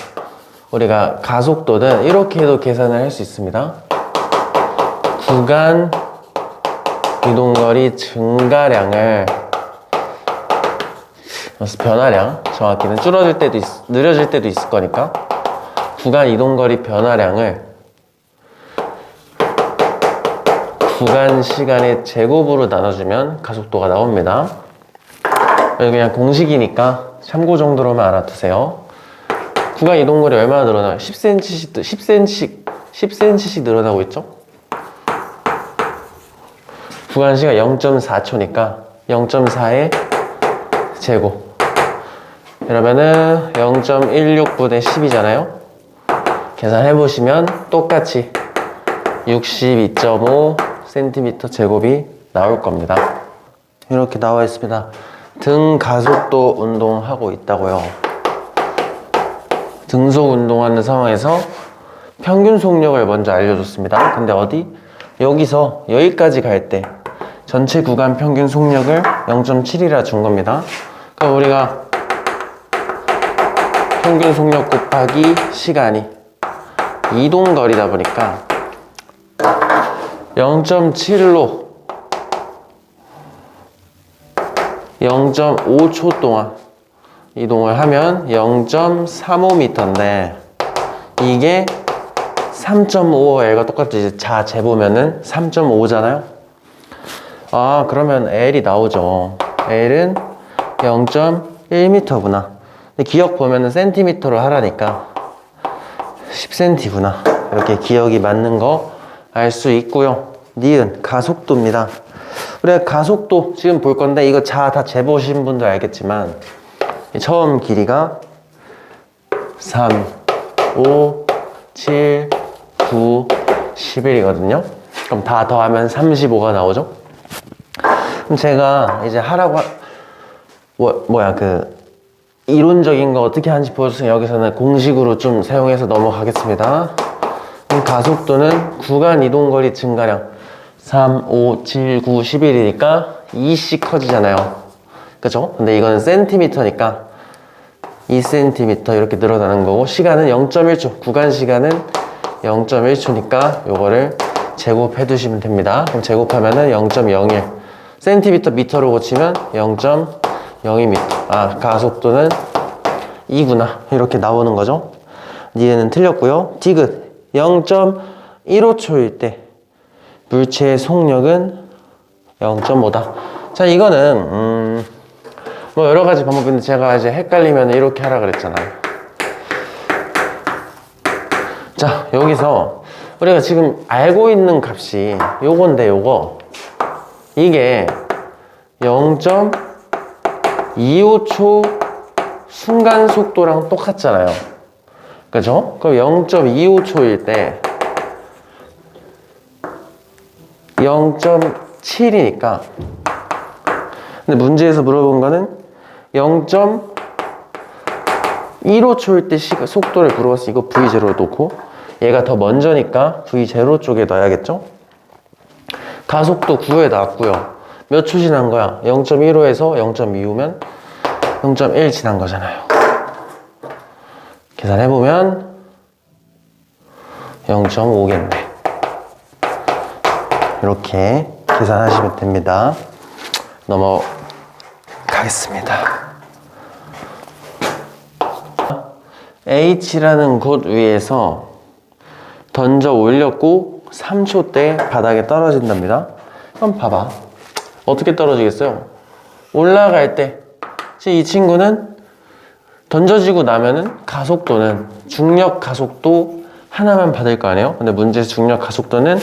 우리가 가속도는 이렇게 해도 계산을 할 수 있습니다. 구간 이동거리 증가량을, 변화량, 정확히는 줄어들 때도 느려질 때도 있을 거니까 구간 이동거리 변화량을 구간 시간의 제곱으로 나눠주면 가속도가 나옵니다. 그냥 공식이니까 참고 정도로만 알아두세요. 구간 이동거리 얼마나 늘어나요? 10cm씩 늘어나고 있죠? 구간 시간 0.4초니까 0.4의 제곱. 그러면은 0.16분의 10이잖아요? 계산해보시면 똑같이 62.5 cm 제곱이 나올 겁니다. 이렇게 나와 있습니다. 등 가속도 운동하고 있다고요. 등속 운동하는 상황에서 평균 속력을 먼저 알려줬습니다. 근데 여기서 여기까지 갈 때 전체 구간 평균 속력을 0.7이라 준 겁니다. 그러니까 우리가 평균 속력 곱하기 시간이 이동거리다 보니까 0.7로 0.5초 동안 이동을 하면 0.35m인데 이게 3.5L과 똑같이 이제 자 재보면은 3.5잖아요. 그러면 L이 나오죠. L은 0.1m구나. 근데 기억 보면은 센티미터로 하라니까 10cm구나. 이렇게 기억이 맞는 거 알 수 있고요. 니은 가속도입니다. 우리가 가속도 지금 볼 건데 이거 자 다 재보신 분들 알겠지만 처음 길이가 3, 5, 7, 9, 11이거든요. 그럼 다 더하면 35가 나오죠. 그럼 제가 이제 하라고 이론적인 거 어떻게 하는지 보여주세요. 여기서는 공식으로 좀 사용해서 넘어가겠습니다. 가속도는 구간 이동거리 증가량 3, 5, 7, 9, 11이니까 2씩 커지잖아요. 그죠? 근데 이거는 센티미터니까 2cm 이렇게 늘어나는 거고 시간은 0.1초, 구간 시간은 0.1초니까 요거를 제곱해 두시면 됩니다. 그럼 제곱하면은 0.01 센티미터 미터로 고치면 0.02m. 아, 가속도는 2구나. 이렇게 나오는 거죠. 얘는 틀렸고요. 디귿 0.15초일 때 물체의 속력은 0.5다. 자, 이거는 뭐 여러 가지 방법인데 제가 이제 헷갈리면 이렇게 하라 그랬잖아요. 자, 여기서 우리가 지금 알고 있는 값이 요건데 요거 이게 0.25초 순간 속도랑 똑같잖아요. 그죠? 그럼 0.25초일 때 0.7이니까 근데 문제에서 물어본 거는 0.15초일 때 속도를 물어봤어. 이거 V0로 놓고 얘가 더 먼저니까 V0 쪽에 넣어야겠죠? 가속도 9에 나왔고요. 몇 초 지난 거야? 0.15에서 0.25면 0.1 지난 거잖아요. 계산해보면 0.5겠네. 이렇게 계산하시면 됩니다. 넘어가겠습니다. H라는 곳 위에서 던져 올렸고 3초 때 바닥에 떨어진답니다. 그럼 봐봐. 어떻게 떨어지겠어요? 올라갈 때 이 친구는 던져지고 나면은 가속도는 중력 가속도 하나만 받을 거 아니에요? 근데 문제에서 중력 가속도는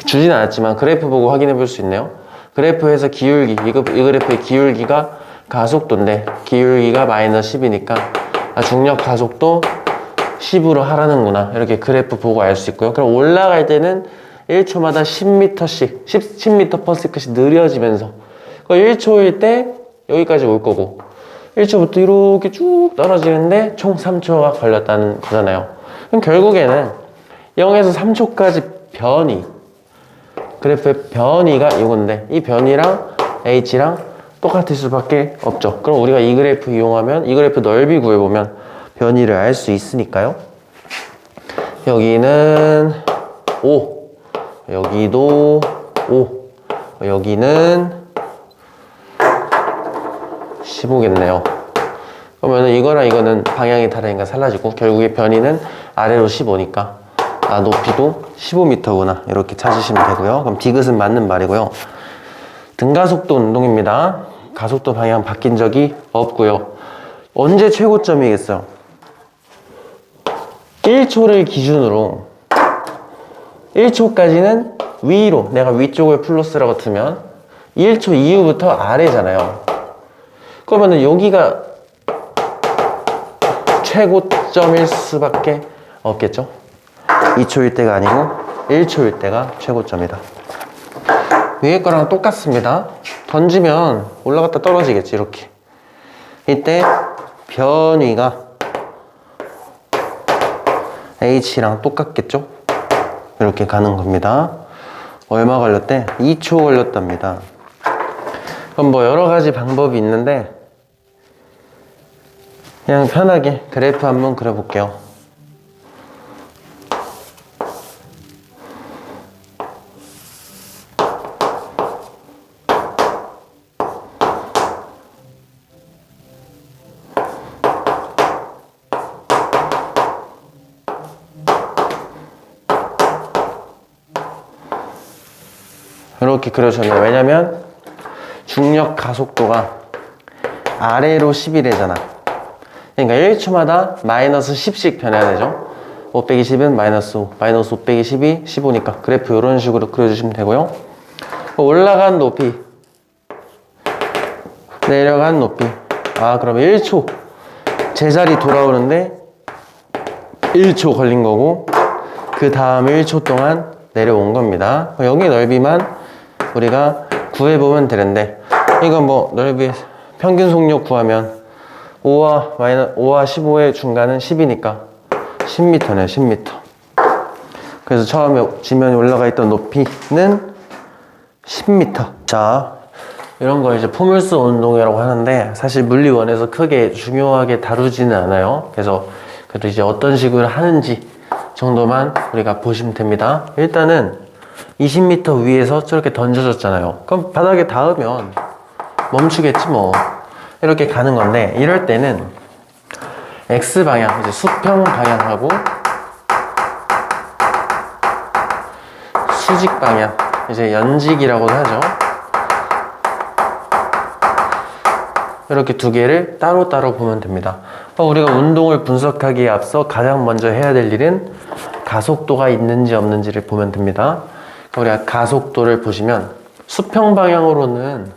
주진 않았지만 그래프 보고 확인해 볼 수 있네요. 그래프에서 기울기, 이 그래프의 기울기가 가속도인데 기울기가 마이너스 10이니까 중력 가속도 10으로 하라는구나. 이렇게 그래프 보고 알 수 있고요. 그럼 올라갈 때는 1초마다 10m씩, 10m/s씩 느려지면서 1초일 때 여기까지 올 거고 1초부터 이렇게 쭉 떨어지는데 총 3초가 걸렸다는 거잖아요. 그럼 결국에는 0에서 3초까지 변이, 그래프의 변이가 이건데 이 변이랑 H랑 똑같을 수밖에 없죠. 그럼 우리가 이 그래프 이용하면 이 그래프 넓이 구해보면 변이를 알 수 있으니까요. 여기는 5, 여기도 5, 여기는 15겠네요. 그러면 이거랑 이거는 방향이 다르니까 사라지고 결국에 변이는 아래로 15니까 높이도 15m구나. 이렇게 찾으시면 되고요. 그럼 디귿은 맞는 말이고요. 등가속도 운동입니다. 가속도 방향 바뀐 적이 없고요. 언제 최고점이겠어요? 1초를 기준으로 1초까지는 위로, 내가 위쪽을 플러스라고 두면 1초 이후부터 아래잖아요. 그러면은 여기가 최고점일 수밖에 없겠죠? 2초일 때가 아니고 1초일 때가 최고점이다. 위에 거랑 똑같습니다. 던지면 올라갔다 떨어지겠지, 이렇게. 이때 변위가 H랑 똑같겠죠? 이렇게 가는 겁니다. 얼마 걸렸대? 2초 걸렸답니다. 그럼 뭐 여러 가지 방법이 있는데 그냥 편하게 그래프 한번 그려볼게요. 이렇게 그려줬네요. 왜냐면 중력 가속도가 아래로 10이래잖아. 그러니까 1초마다 마이너스 10씩 변해야 되죠. 5 빼기 10은 마이너스 5, 마이너스 5 빼기 10이 15니까 그래프 이런 식으로 그려주시면 되고요. 올라간 높이, 내려간 높이. 그럼 1초 제자리 돌아오는데 1초 걸린 거고 그 다음 1초 동안 내려온 겁니다. 여기 넓이만 우리가 구해보면 되는데 이건 뭐 넓이 평균 속력 구하면 5와 15의 중간은 10이니까 10m네요. 10m. 그래서 처음에 지면에 올라가 있던 높이는 10m. 자, 이런 거 이제 포물스 운동이라고 하는데 사실 물리원에서 크게 중요하게 다루지는 않아요. 그래서 그래도 이제 어떤 식으로 하는지 정도만 우리가 보시면 됩니다. 일단은 20m 위에서 저렇게 던져졌잖아요. 그럼 바닥에 닿으면 멈추겠지 뭐. 이렇게 가는 건데 이럴 때는 X방향, 이제 수평 방향하고 수직 방향, 이제 연직이라고도 하죠. 이렇게 두 개를 따로따로 보면 됩니다. 우리가 운동을 분석하기에 앞서 가장 먼저 해야 될 일은 가속도가 있는지 없는지를 보면 됩니다. 우리가 가속도를 보시면 수평 방향으로는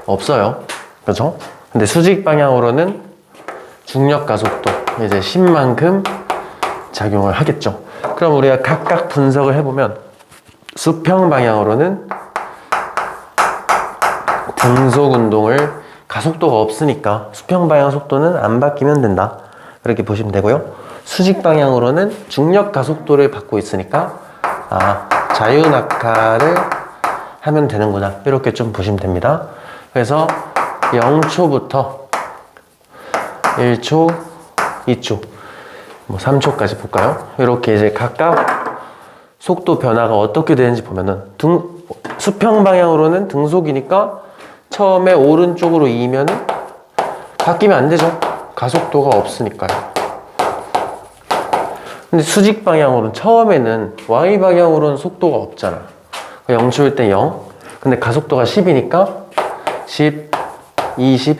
없어요. 그렇죠? 근데 수직 방향으로는 중력 가속도, 이제 10만큼 작용을 하겠죠. 그럼 우리가 각각 분석을 해보면 수평 방향으로는 등속 운동을 가속도가 없으니까 수평 방향 속도는 안 바뀌면 된다. 그렇게 보시면 되고요. 수직 방향으로는 중력 가속도를 받고 있으니까 자유낙하를 하면 되는구나. 이렇게 좀 보시면 됩니다. 그래서 0초부터 1초, 2초, 3초까지 볼까요? 이렇게 이제 각각 속도 변화가 어떻게 되는지 보면은 수평 방향으로는 등속이니까 처음에 오른쪽으로 이면은 바뀌면 안 되죠. 가속도가 없으니까요. 근데 수직 방향으로는 처음에는 Y 방향으로는 속도가 없잖아. 0초일 때 0. 근데 가속도가 10이니까 10, 20,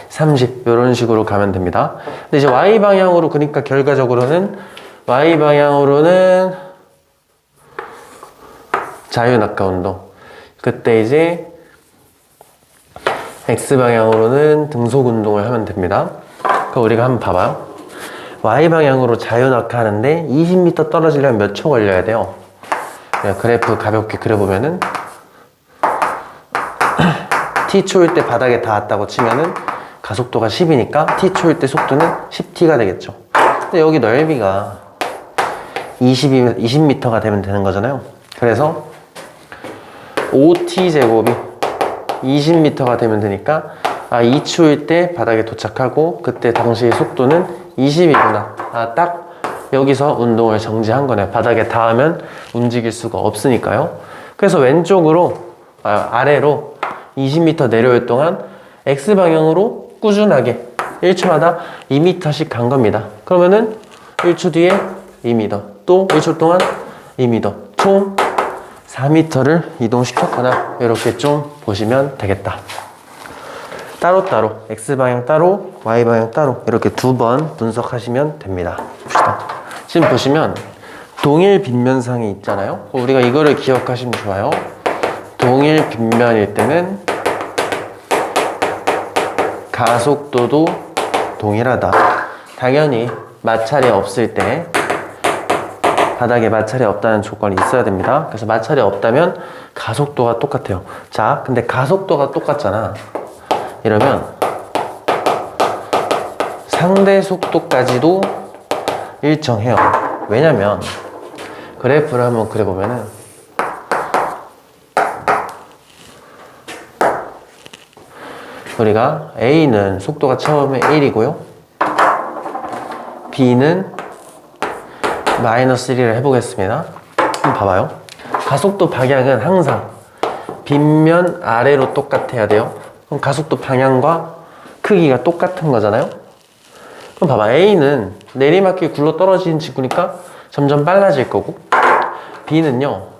30 이런 식으로 가면 됩니다. 근데 이제 Y 방향으로 그러니까 결과적으로는 Y 방향으로는 자유낙하 운동. 그때 이제 X 방향으로는 등속 운동을 하면 됩니다. 그럼 우리가 한번 봐봐요. Y 방향으로 자유낙하 하는데 20m 떨어지려면 몇 초 걸려야 돼요? 그래프 가볍게 그려보면은 T초일 때 바닥에 닿았다고 치면은 가속도가 10이니까 T초일 때 속도는 10T가 되겠죠. 근데 여기 넓이가 20m가 되면 되는 거잖아요. 그래서 5T제곱이 20m가 되면 되니까 2초일 때 바닥에 도착하고 그때 당시의 속도는 20이구나. 딱 여기서 운동을 정지한 거네요. 바닥에 닿으면 움직일 수가 없으니까요. 그래서 왼쪽으로 아래로 20m 내려올 동안 X방향으로 꾸준하게 1초마다 2m씩 간 겁니다. 그러면은 1초 뒤에 2m, 또 1초 동안 2m, 총 4m를 이동시켰거나 이렇게 좀 보시면 되겠다. 따로따로 X방향 따로 Y방향 따로 이렇게 두 번 분석하시면 됩니다. 봅시다. 지금 보시면 동일 빗면상이 있잖아요. 우리가 이거를 기억하시면 좋아요. 동일 빗면일 때는 가속도도 동일하다. 당연히 마찰이 없을 때 바닥에 마찰이 없다는 조건이 있어야 됩니다. 그래서 마찰이 없다면 가속도가 똑같아요. 자, 근데 가속도가 똑같잖아. 이러면 상대 속도까지도 일정해요. 왜냐면 그래프를 한번 그려보면은 우리가 A는 속도가 처음에 1이고요. B는 마이너스 1을 해보겠습니다. 한번 봐봐요. 가속도 방향은 항상 빗면 아래로 똑같아야 돼요. 그럼 가속도 방향과 크기가 똑같은 거잖아요. 그럼 봐봐. A는 내리막길 굴러 떨어지는 직구니까 점점 빨라질 거고, B는요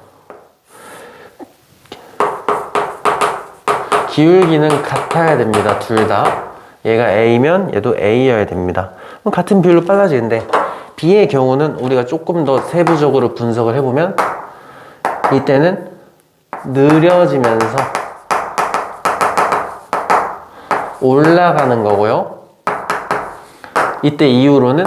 기울기는 같아야 됩니다. 둘 다. 얘가 A면 얘도 A여야 됩니다. 그럼 같은 비율로 빨라지는데 B의 경우는 우리가 조금 더 세부적으로 분석을 해보면 이때는 느려지면서 올라가는 거고요. 이때 이후로는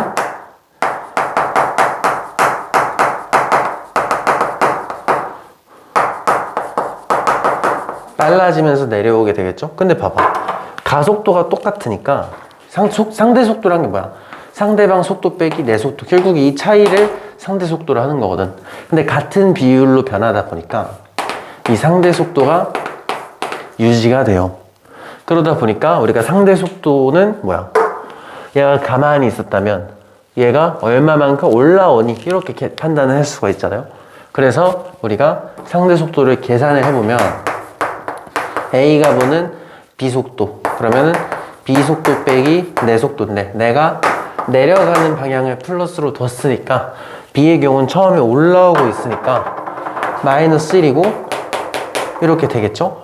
빨라지면서 내려오게 되겠죠. 근데 봐봐. 가속도가 똑같으니까 상대 속도란 게 뭐야? 상대방 속도 빼기 내 속도. 결국 이 차이를 상대 속도로 하는 거거든. 근데 같은 비율로 변하다 보니까 이 상대 속도가 유지가 돼요. 그러다 보니까 우리가 상대 속도는 뭐야? 얘가 가만히 있었다면 얘가 얼마만큼 올라오니 이렇게 판단을 할 수가 있잖아요. 그래서 우리가 상대 속도를 계산을 해보면 A가 보는 B 속도, 그러면은 B 속도 빼기 내 속도인데 내가 내려가는 방향을 플러스로 뒀으니까 B의 경우는 처음에 올라오고 있으니까 마이너스 1이고 이렇게 되겠죠?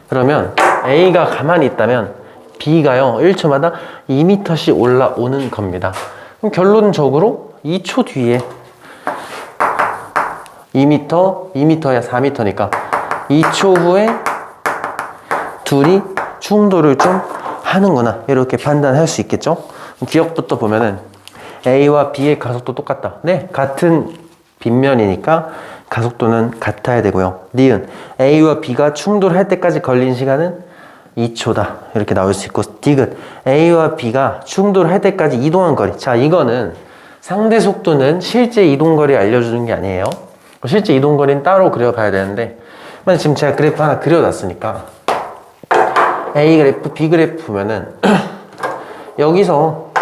그러면 A가 가만히 있다면 B가요 1초마다 2m씩 올라오는 겁니다. 그럼 결론적으로 2초 뒤에 2m, 2m야 4m니까 2초 후에 둘이 충돌을 좀 하는구나 이렇게 판단할 수 있겠죠? 기억부터 보면은 A와 B의 가속도 똑같다. 네, 같은 빗면이니까 가속도는 같아야 되고요. 니은 A와 B가 충돌할 때까지 걸린 시간은 2초다 이렇게 나올 수 있고, 디귿 A와 B가 충돌할 때까지 이동한 거리. 자, 이거는 상대 속도는 실제 이동거리 알려주는 게 아니에요. 실제 이동거리는 따로 그려봐야 되는데 지금 제가 그래프 하나 그려놨으니까 A 그래프, B 그래프 보면은 여기서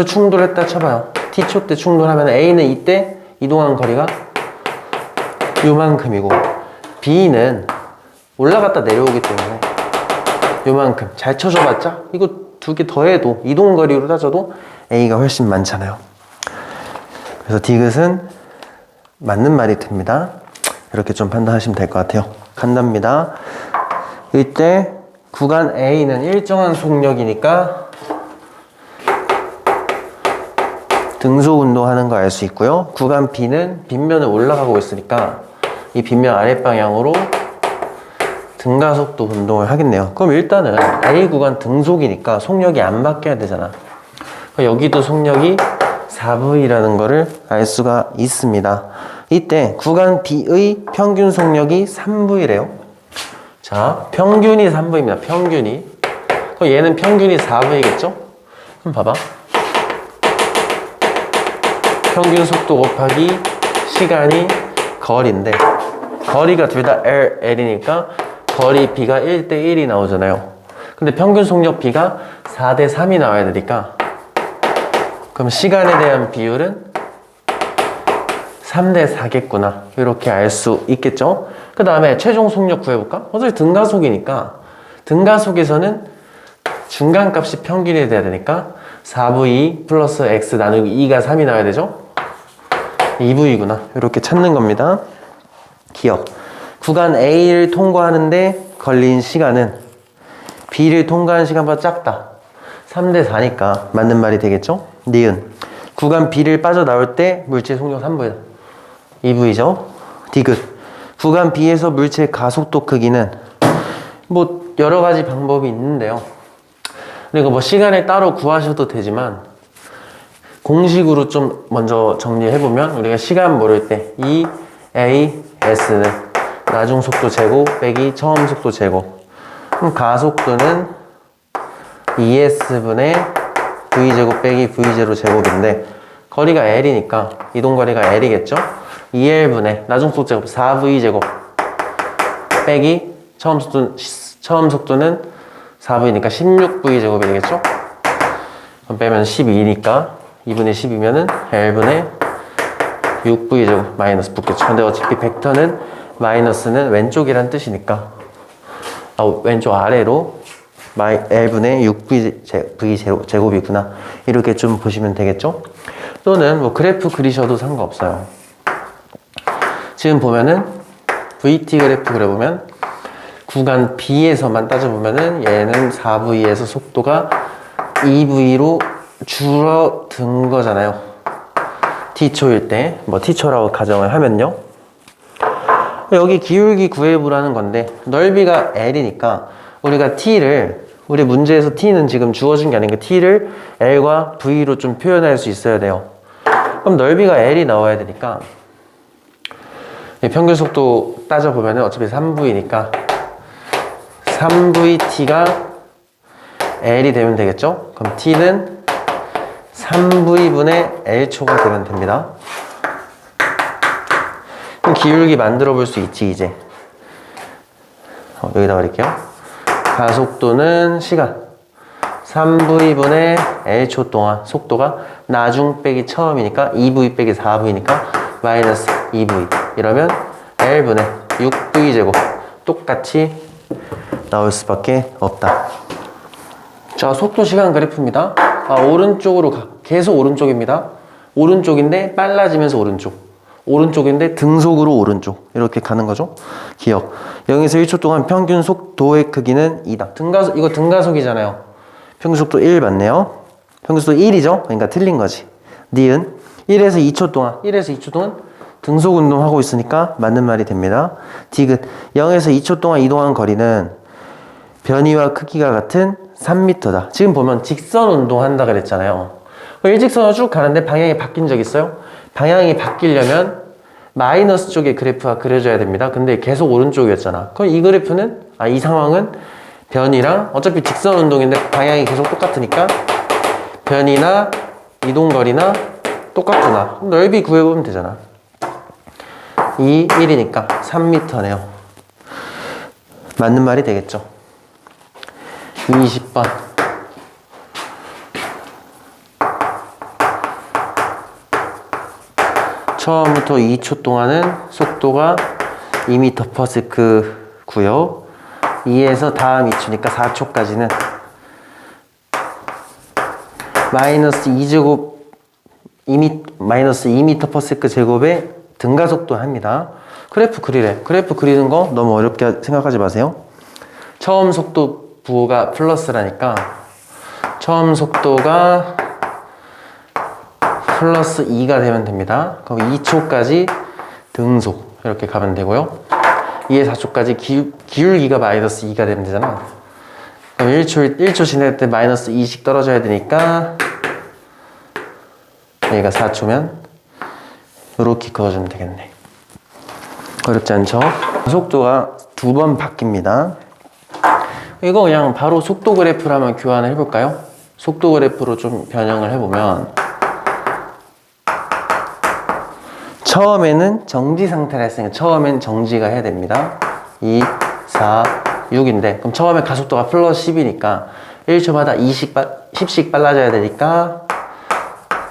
충돌했다 쳐봐요. T초 때 충돌하면 A는 이때 이동한 거리가 요만큼이고 B는 올라갔다 내려오기 때문에 요만큼. 잘 쳐줘봤자 이거 두 개 더해도 이동거리로 따져도 A가 훨씬 많잖아요. 그래서 디귿은 맞는 말이 됩니다. 이렇게 좀 판단하시면 될 것 같아요. 간답니다. 이때 구간 A는 일정한 속력이니까 등속 운동하는 거 알 수 있고요. 구간 B는 빗면을 올라가고 있으니까 이 빗면 아랫방향으로 등가속도 운동을 하겠네요. 그럼 일단은 A 구간 등속이니까 속력이 안 바뀌어야 되잖아. 여기도 속력이 4V라는 거를 알 수가 있습니다. 이때 구간 B의 평균 속력이 3V래요. 자, 평균이 3V입니다. 평균이. 그럼 얘는 평균이 4V겠죠? 그럼 봐봐. 평균 속도 곱하기 시간이 거리인데 거리가 둘 다 L이니까 거리 B가 1대1이 나오잖아요. 근데 평균 속력 B가 4대3이 나와야 되니까 그럼 시간에 대한 비율은 3대4겠구나 이렇게 알 수 있겠죠. 그 다음에 최종 속력 구해볼까? 어차피 등가속이니까 등가속에서는 중간값이 평균이 돼야 되니까 4V 플러스 X 나누기 2가 3이 나와야 되죠. 2V구나 이렇게 찾는 겁니다. 기억. 구간 A를 통과하는데 걸린 시간은 B를 통과한 시간보다 작다. 3대4니까 맞는 말이 되겠죠? 니은 구간 B를 빠져나올 때 물체 속력 3V다. 2V죠? 디귿 구간 B에서 물체의 가속도 크기는 뭐 여러 가지 방법이 있는데요. 그리고 뭐 시간을 따로 구하셔도 되지만 공식으로 좀 먼저 정리해보면 우리가 시간 모를 때 EAS는 나중 속도 제곱 빼기 처음 속도 제곱. 그럼 가속도는 ES분의 V제곱 빼기 V0 제곱인데 거리가 L이니까 이동거리가 L이겠죠? 2L분의 나중 속도 제곱 4V제곱 빼기 처음 속도는 4V니까 16V제곱이 되겠죠? 그럼 빼면 12니까 2분의 10이면은 L분의 6V제곱 마이너스 붙겠죠. 근데 어차피 벡터는 마이너스는 왼쪽이란 뜻이니까 왼쪽 아래로 L분의 6V제곱이구나 이렇게 좀 보시면 되겠죠. 또는 뭐 그래프 그리셔도 상관없어요. 지금 보면은 VT 그래프 그려보면 구간 B에서만 따져보면은 얘는 4V에서 속도가 2V로 줄어든 거잖아요. T초일 때 뭐 T초라고 가정을 하면요. 여기 기울기 구해보라는 건데 넓이가 L이니까 우리가 T를 우리 문제에서 T는 지금 주어진 게 아니니까 T를 L과 V로 좀 표현할 수 있어야 돼요. 그럼 넓이가 L이 나와야 되니까 평균 속도 따져보면 어차피 3V니까 3VT가 L이 되면 되겠죠? 그럼 T는 3V분의 L초가 되면 됩니다. 그럼 기울기 만들어 볼 수 있지 이제. 여기다 버릴게요. 가속도는 시간 3V분의 L초 동안 속도가 나중 빼기 처음이니까 2V 빼기 4V니까 마이너스 2V 이러면 L분의 6V제곱 똑같이 나올 수밖에 없다. 자, 속도 시간 그래프입니다. 오른쪽으로 계속 오른쪽입니다. 오른쪽인데 빨라지면서 오른쪽인데 등속으로 오른쪽 이렇게 가는 거죠. 기억 0에서 1초 동안 평균 속도의 크기는 2다. 이거 등가속이잖아요. 평균 속도 1 맞네요. 평균 속도 1이죠. 그러니까 틀린 거지. 니은 1에서 2초 동안 등속 운동하고 있으니까 맞는 말이 됩니다. 디귿 0에서 2초 동안 이동한 거리는 변이와 크기가 같은 3m다. 지금 보면 직선 운동한다 그랬잖아요. 일직선으로 쭉 가는데 방향이 바뀐 적 있어요? 방향이 바뀌려면 마이너스 쪽에 그래프가 그려져야 됩니다. 근데 계속 오른쪽이었잖아. 그럼 이 그래프는, 이 상황은 변이랑 어차피 직선 운동인데 방향이 계속 똑같으니까 변이나 이동거리나 똑같구나. 넓이 구해보면 되잖아. 2, 1이니까 3m네요. 맞는 말이 되겠죠. 20번. 처음부터 2초 동안은 속도가 2m/s고요. 2에서 다음 2초니까 4초까지는 마이너스 2제곱 마이너스 2m/s 제곱의 등가속도 합니다. 그래프 그리래. 그래프 그리는 거 너무 어렵게 생각하지 마세요. 처음 속도 부호가 플러스라니까 처음 속도가 플러스 2가 되면 됩니다. 그럼 2초까지 등속 이렇게 가면 되고요. 2에 4초까지 기울기가 마이너스 2가 되면 되잖아. 그럼 1초 지날 때 마이너스 2씩 떨어져야 되니까 얘가 4초면 이렇게 그어주면 되겠네. 어렵지 않죠? 속도가 2번 바뀝니다. 이거 그냥 바로 속도 그래프를 한번 교환을 해볼까요? 속도 그래프로 좀 변형을 해보면 처음에는 정지 상태라 했으니까 처음엔 정지가 해야 됩니다. 2, 4, 6인데 그럼 처음에 가속도가 플러스 10이니까 1초마다 10씩 빨라져야 되니까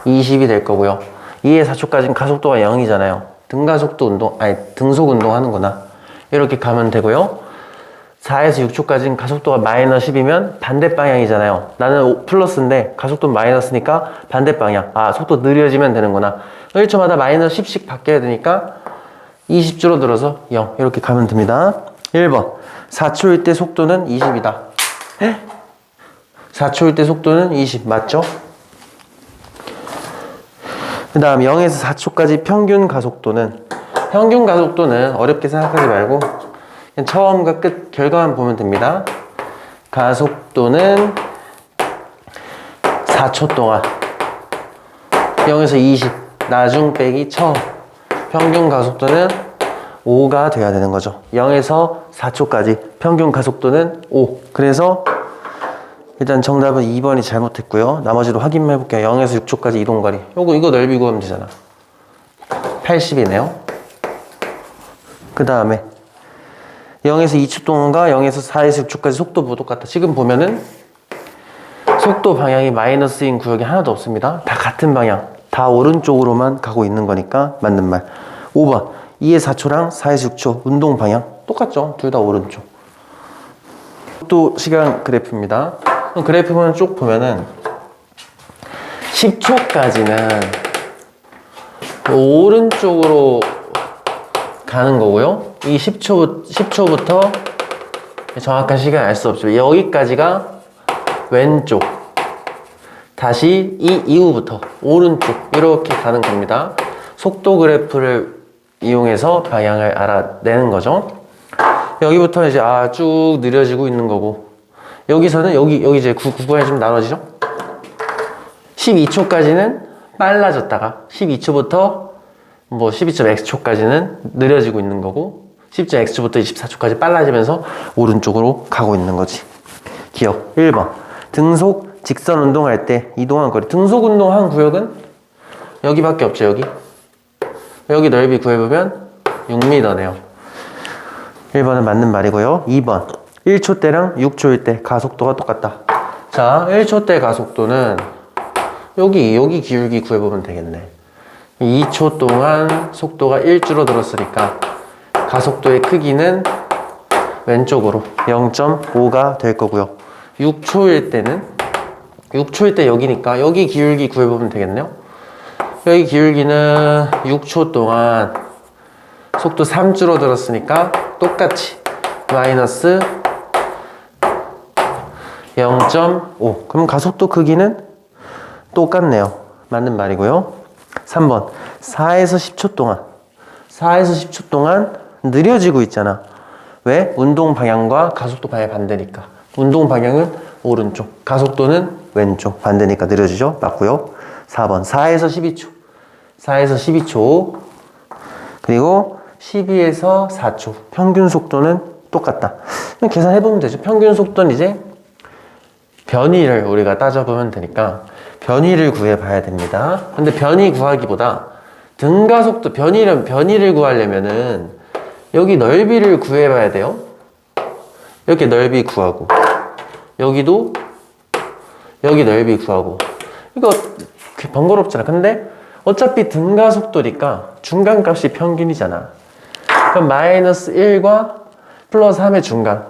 20이 될 거고요. 2에 4초까지는 가속도가 0이잖아요. 등속 운동 하는구나. 이렇게 가면 되고요. 4에서 6초까지는 가속도가 마이너스 10이면 반대 방향이잖아요. 나는 플러스인데 가속도는 마이너스니까 반대 방향. 속도 느려지면 되는구나. 1초마다 마이너스 10씩 바뀌어야 되니까 20 줄어들어서 0 이렇게 가면 됩니다. 1번 4초일 때 속도는 20이다. 4초일 때 속도는 20 맞죠? 그 다음 0에서 4초까지 평균 가속도는 어렵게 생각하지 말고 그냥 처음과 끝 결과만 보면 됩니다. 가속도는 4초 동안 0에서 20 나중 빼기 처음 평균 가속도는 5가 돼야 되는 거죠. 0에서 4초까지 평균 가속도는 5. 그래서 일단 정답은 2번이 잘못했고요. 나머지도 확인해 볼게요. 0에서 6초까지 이동거리. 이거 넓이 구하면 되잖아. 80이네요. 그 다음에 0에서 2초 동안과 0에서 4에서 6초까지 속도 부호 똑같다. 지금 보면은 속도 방향이 마이너스인 구역이 하나도 없습니다. 다 같은 방향. 다 오른쪽으로만 가고 있는 거니까 맞는 말. 5번 2에서 4초랑 4에서 6초 운동 방향 똑같죠? 둘 다 오른쪽. 속도 시간 그래프입니다. 그래프만 쭉 보면은 10초까지는 오른쪽으로 가는 거고요. 이 10초부터 정확한 시간 알 수 없죠. 여기까지가 왼쪽. 다시 이 이후부터 오른쪽 이렇게 가는 겁니다. 속도 그래프를 이용해서 방향을 알아내는 거죠. 여기부터 이제 쭉 느려지고 있는 거고 여기서는 여기 이제 구간이 좀 나눠지죠. 12초까지는 빨라졌다가 12초부터 12.x초까지는 느려지고 있는 거고 10.x초부터 24초까지 빨라지면서 오른쪽으로 가고 있는 거지. 기억 1번 등속 직선 운동할 때 이동한 거리. 등속 운동한 구역은 여기밖에 없죠. 여기 넓이 구해보면 6m네요. 1번은 맞는 말이고요. 2번 1초 때랑 6초일 때 가속도가 똑같다. 자, 1초 때 가속도는 여기 기울기 구해보면 되겠네. 2초 동안 속도가 1 줄어들었으니까 가속도의 크기는 왼쪽으로 0.5가 될 거고요. 6초일 때 여기니까 여기 기울기 구해보면 되겠네요. 여기 기울기는 6초 동안 속도 3 줄어들었으니까 똑같이 마이너스 0.5. 그럼 가속도 크기는 똑같네요. 맞는 말이고요. 3번 4에서 10초 동안 느려지고 있잖아. 왜? 운동 방향과 가속도 방향 반대니까. 운동 방향은 오른쪽, 가속도는 왼쪽. 반대니까 느려지죠? 맞고요. 4번 4에서 12초 그리고 12에서 4초. 평균 속도는 똑같다. 계산해보면 되죠. 평균 속도는 이제 변위를 우리가 따져보면 되니까 변위를 구해봐야 됩니다. 근데 변위 구하기보다 등가속도, 변위를 구하려면은 여기 넓이를 구해봐야 돼요. 이렇게 넓이 구하고 여기도 여기 넓이 구하고 이거 번거롭잖아. 근데 어차피 등가속도니까 중간값이 평균이잖아. 그럼 마이너스 1과 플러스 3의 중간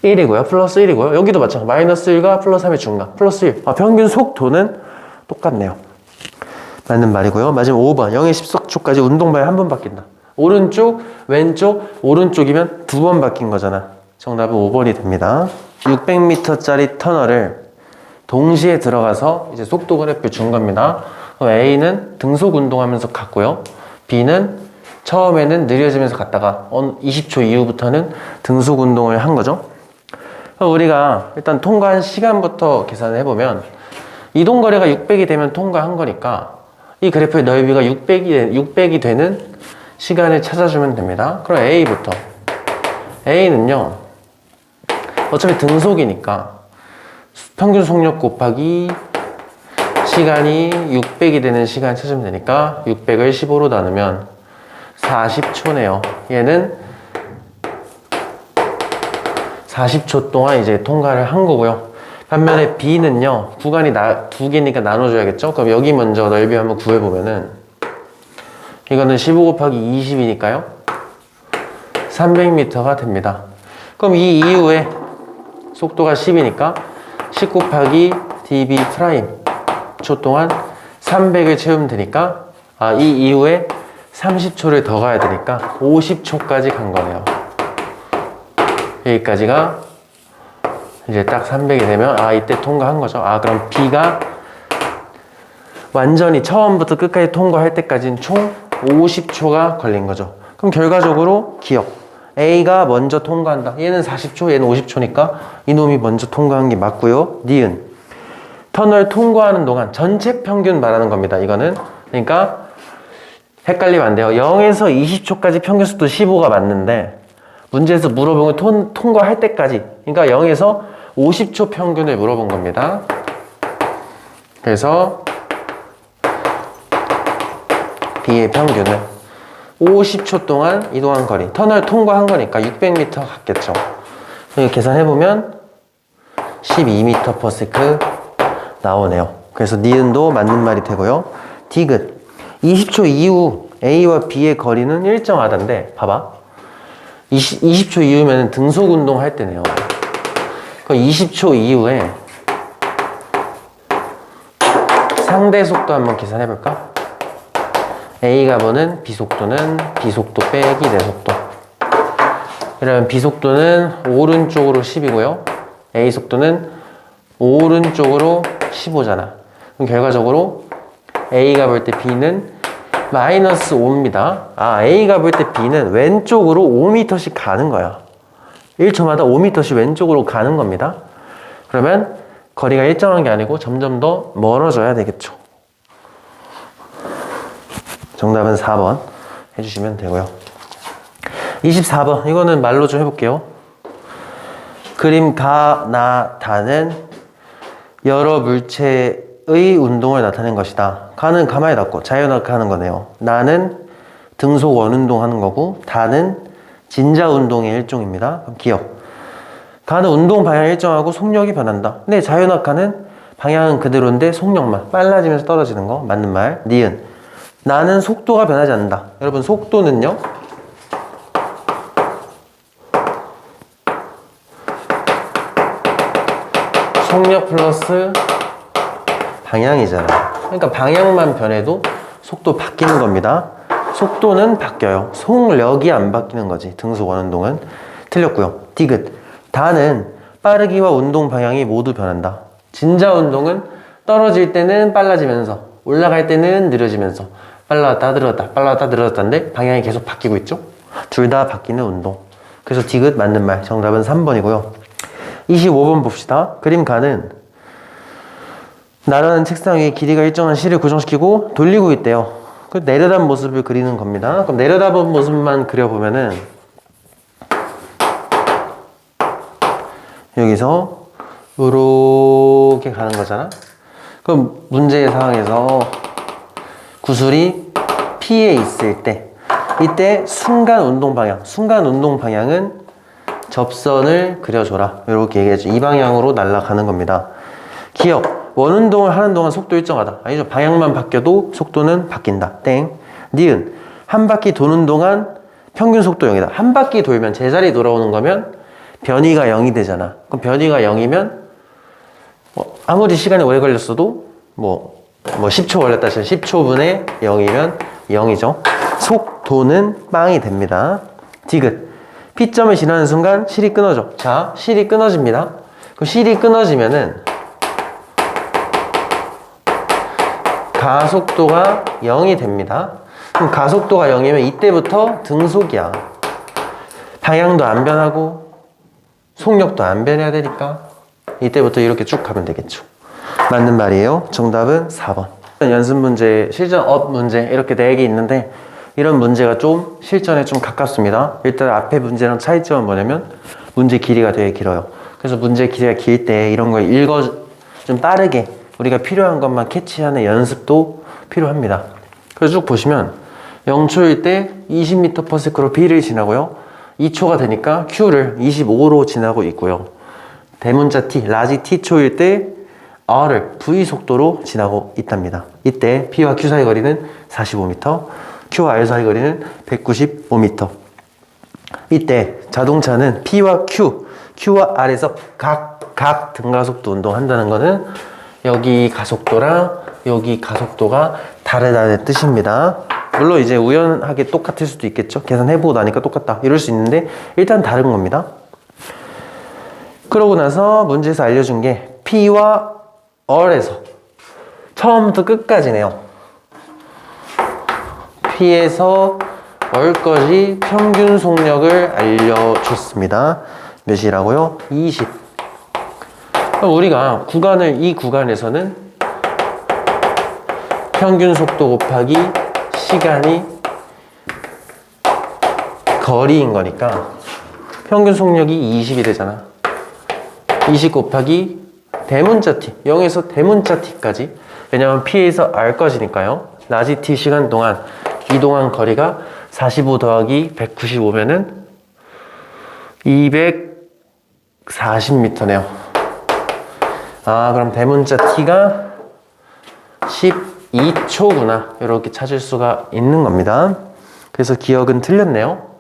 1이고요. 플러스 1이고요. 여기도 마찬가지. 마이너스 1과 플러스 3의 중간. 플러스 1. 평균 속도는 똑같네요. 맞는 말이고요. 마지막 5번. 0에 10초까지 운동 방향 한 번 바뀐다. 오른쪽, 왼쪽, 오른쪽이면 두 번 바뀐 거잖아. 정답은 5번이 됩니다. 600m짜리 터널을 동시에 들어가서 이제 속도 그래프 준 겁니다. A는 등속 운동하면서 갔고요. B는 처음에는 느려지면서 갔다가 20초 이후부터는 등속 운동을 한 거죠. 우리가 일단 통과한 시간부터 계산을 해보면 이동거리가 600이 되면 통과한 거니까 이 그래프의 넓이가 600이 되는 시간을 찾아주면 됩니다. 그럼 A부터. A는요, 어차피 등속이니까 평균 속력 곱하기 시간이 600이 되는 시간 찾으면 되니까 600을 15로 나누면 40초네요. 얘는 40초 동안 이제 통과를 한 거고요. 반면에 B는요, 구간이 두 개니까 나눠줘야겠죠? 그럼 여기 먼저 넓이 한번 구해보면은 이거는 15 곱하기 20이니까요. 300m가 됩니다. 그럼 이 이후에 속도가 10이니까 10 곱하기 dv 프라임 초 동안 300을 채우면 되니까 이 이후에 30초를 더 가야 되니까 50초까지 간 거네요. 여기까지가 이제 딱 300이 되면 이때 통과한 거죠. 그럼 B가 완전히 처음부터 끝까지 통과할 때까지는 총 50초가 걸린 거죠. 그럼 결과적으로 기억. A가 먼저 통과한다. 얘는 40초, 얘는 50초니까 이놈이 먼저 통과한 게 맞고요. 니은. 터널 통과하는 동안 전체 평균 말하는 겁니다. 이거는. 그러니까 헷갈리면 안 돼요. 0에서 20초까지 평균 속도 15가 맞는데 문제에서 물어본 건 통과할 때까지. 그러니까 0에서 50초 평균을 물어본 겁니다. 그래서 B의 평균은 50초 동안 이동한 거리, 터널 통과한 거니까 600m 같겠죠. 여기 계산해보면 12m/s 나오네요. 그래서 니은도 맞는 말이 되고요. 디귿 20초 이후 A와 B의 거리는 일정하다인데 봐봐. 20초 이후면 등속 운동 할 때네요. 그 20초 이후에 상대 속도 한번 계산해볼까? A가 보는 B속도는 B속도 빼기 내 속도. 그러면 B속도는 오른쪽으로 10이고요. A 속도는 오른쪽으로 15잖아. 그럼 결과적으로 A가 볼 때 B는 마이너스 5입니다. A가 볼 때 B는 왼쪽으로 5m씩 가는 거야. 1초마다 5m씩 왼쪽으로 가는 겁니다. 그러면 거리가 일정한 게 아니고 점점 더 멀어져야 되겠죠. 정답은 4번 해주시면 되고요. 24번 이거는 말로 좀 해볼게요. 그림 가, 나, 다는 여러 물체의 운동을 나타낸 것이다. 가는 가만히 놨고 자연하게 하는 거네요. 나는 등속 원운동 하는 거고 다는 진자 운동의 일종입니다. 그럼 기억. 가는 운동 방향이 일정하고 속력이 변한다. 근데 자유낙하는 방향은 그대로인데 속력만 빨라지면서 떨어지는 거 맞는 말. 니은. 나는 속도가 변하지 않는다. 여러분 속도는요. 속력 플러스 방향이잖아. 그러니까 방향만 변해도 속도 바뀌는 겁니다. 속도는 바뀌어요. 속력이 안 바뀌는 거지. 등속 원운동은. 틀렸고요. 디귿. 다는 빠르기와 운동 방향이 모두 변한다. 진자 운동은 떨어질 때는 빨라지면서 올라갈 때는 느려지면서 빨라졌다 늘어졌다 빨라졌다 늘어졌다인데 방향이 계속 바뀌고 있죠. 둘 다 바뀌는 운동. 그래서 디귿 맞는 말. 정답은 3번이고요 25번 봅시다. 그림 가는 나라는 책상 위에 길이가 일정한 실을 고정시키고 돌리고 있대요. 그 내려다본 모습을 그리는 겁니다. 그럼 내려다본 모습만 그려보면은 여기서 이렇게 가는 거잖아. 그럼 문제의 상황에서 구슬이 P에 있을 때 이때 순간 운동 방향은 접선을 그려줘라. 이렇게 얘기했죠. 이 방향으로 날아가는 겁니다. 기억. 원운동을 하는 동안 속도 일정하다. 아니죠. 방향만 바뀌어도 속도는 바뀐다. 땡. 니은. 한 바퀴 도는 동안 평균 속도 0이다. 한 바퀴 돌면 제자리 돌아오는 거면 변이가 0이 되잖아. 그럼 변이가 0이면 아무리 시간이 오래 걸렸어도 10초 걸렸다 치면 10초분의 0이면 0이죠. 속도는 빵이 됩니다. 디귿. P점을 지나는 순간 실이 끊어져. 자, 실이 끊어집니다. 그 실이 끊어지면은 가속도가 0이 됩니다. 그럼 가속도가 0이면 이때부터 등속이야. 방향도 안 변하고 속력도 안 변해야 되니까 이때부터 이렇게 쭉 가면 되겠죠. 맞는 말이에요. 정답은 4번. 연습 문제, 실전 업 문제 이렇게 4개 있는데 이런 문제가 좀 실전에 좀 가깝습니다. 일단 앞에 문제랑 차이점은 뭐냐면 문제 길이가 되게 길어요. 그래서 문제 길이가 길 때 이런 걸 좀 빠르게 우리가 필요한 것만 캐치하는 연습도 필요합니다. 그래서 쭉 보시면 0초일 때 20m/s로 B를 지나고요. 2초가 되니까 Q를 25로 지나고 있고요. 대문자 T, 라지 T초일 때 R을 V 속도로 지나고 있답니다. 이때 P와 Q 사이 거리는 45m, Q와 R 사이 거리는 195m. 이때 자동차는 P와 Q, Q와 R에서 각 등가속도 운동한다는 거는 여기 가속도랑 여기 가속도가 다르다는 뜻입니다. 물론 이제 우연하게 똑같을 수도 있겠죠. 계산해보고 나니까 똑같다 이럴 수 있는데 일단 다른 겁니다. 그러고 나서 문제에서 알려준 게 P와 R에서 처음부터 끝까지네요. P에서 R까지 평균 속력을 알려줬습니다. 몇이라고요? 20. 그럼 우리가 이 구간에서는 평균 속도 곱하기 시간이 거리인 거니까 평균 속력이 20이 되잖아. 20 곱하기 대문자 t, 0에서 대문자 t까지. 왜냐면 P에서 R까지니까요. 라지 t 시간 동안 이동한 거리가 45 더하기 195면은 240m네요. 그럼 대문자 t가 12초구나. 이렇게 찾을 수가 있는 겁니다. 그래서 기억은 틀렸네요.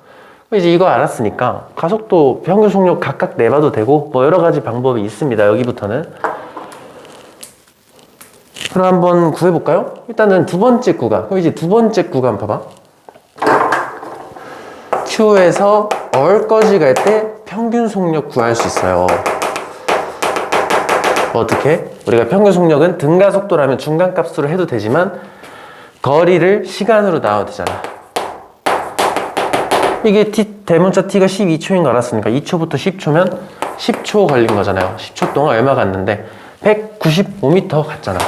이제 이거 알았으니까 가속도, 평균 속력 각각 내봐도 되고 여러 가지 방법이 있습니다. 여기부터는. 그럼 한번 구해볼까요? 일단은 두 번째 구간. 그럼 이제 두 번째 구간 봐봐. Q에서 R까지 갈 때 평균 속력 구할 수 있어요. 어떻게? 우리가 평균 속력은 등가속도라면 중간값으로 해도 되지만 거리를 시간으로 나와도 되잖아. 이게 대문자 t가 12초인 거 알았으니까 2초부터 10초면 10초 걸린 거잖아요. 10초 동안 얼마 갔는데 195m 갔잖아.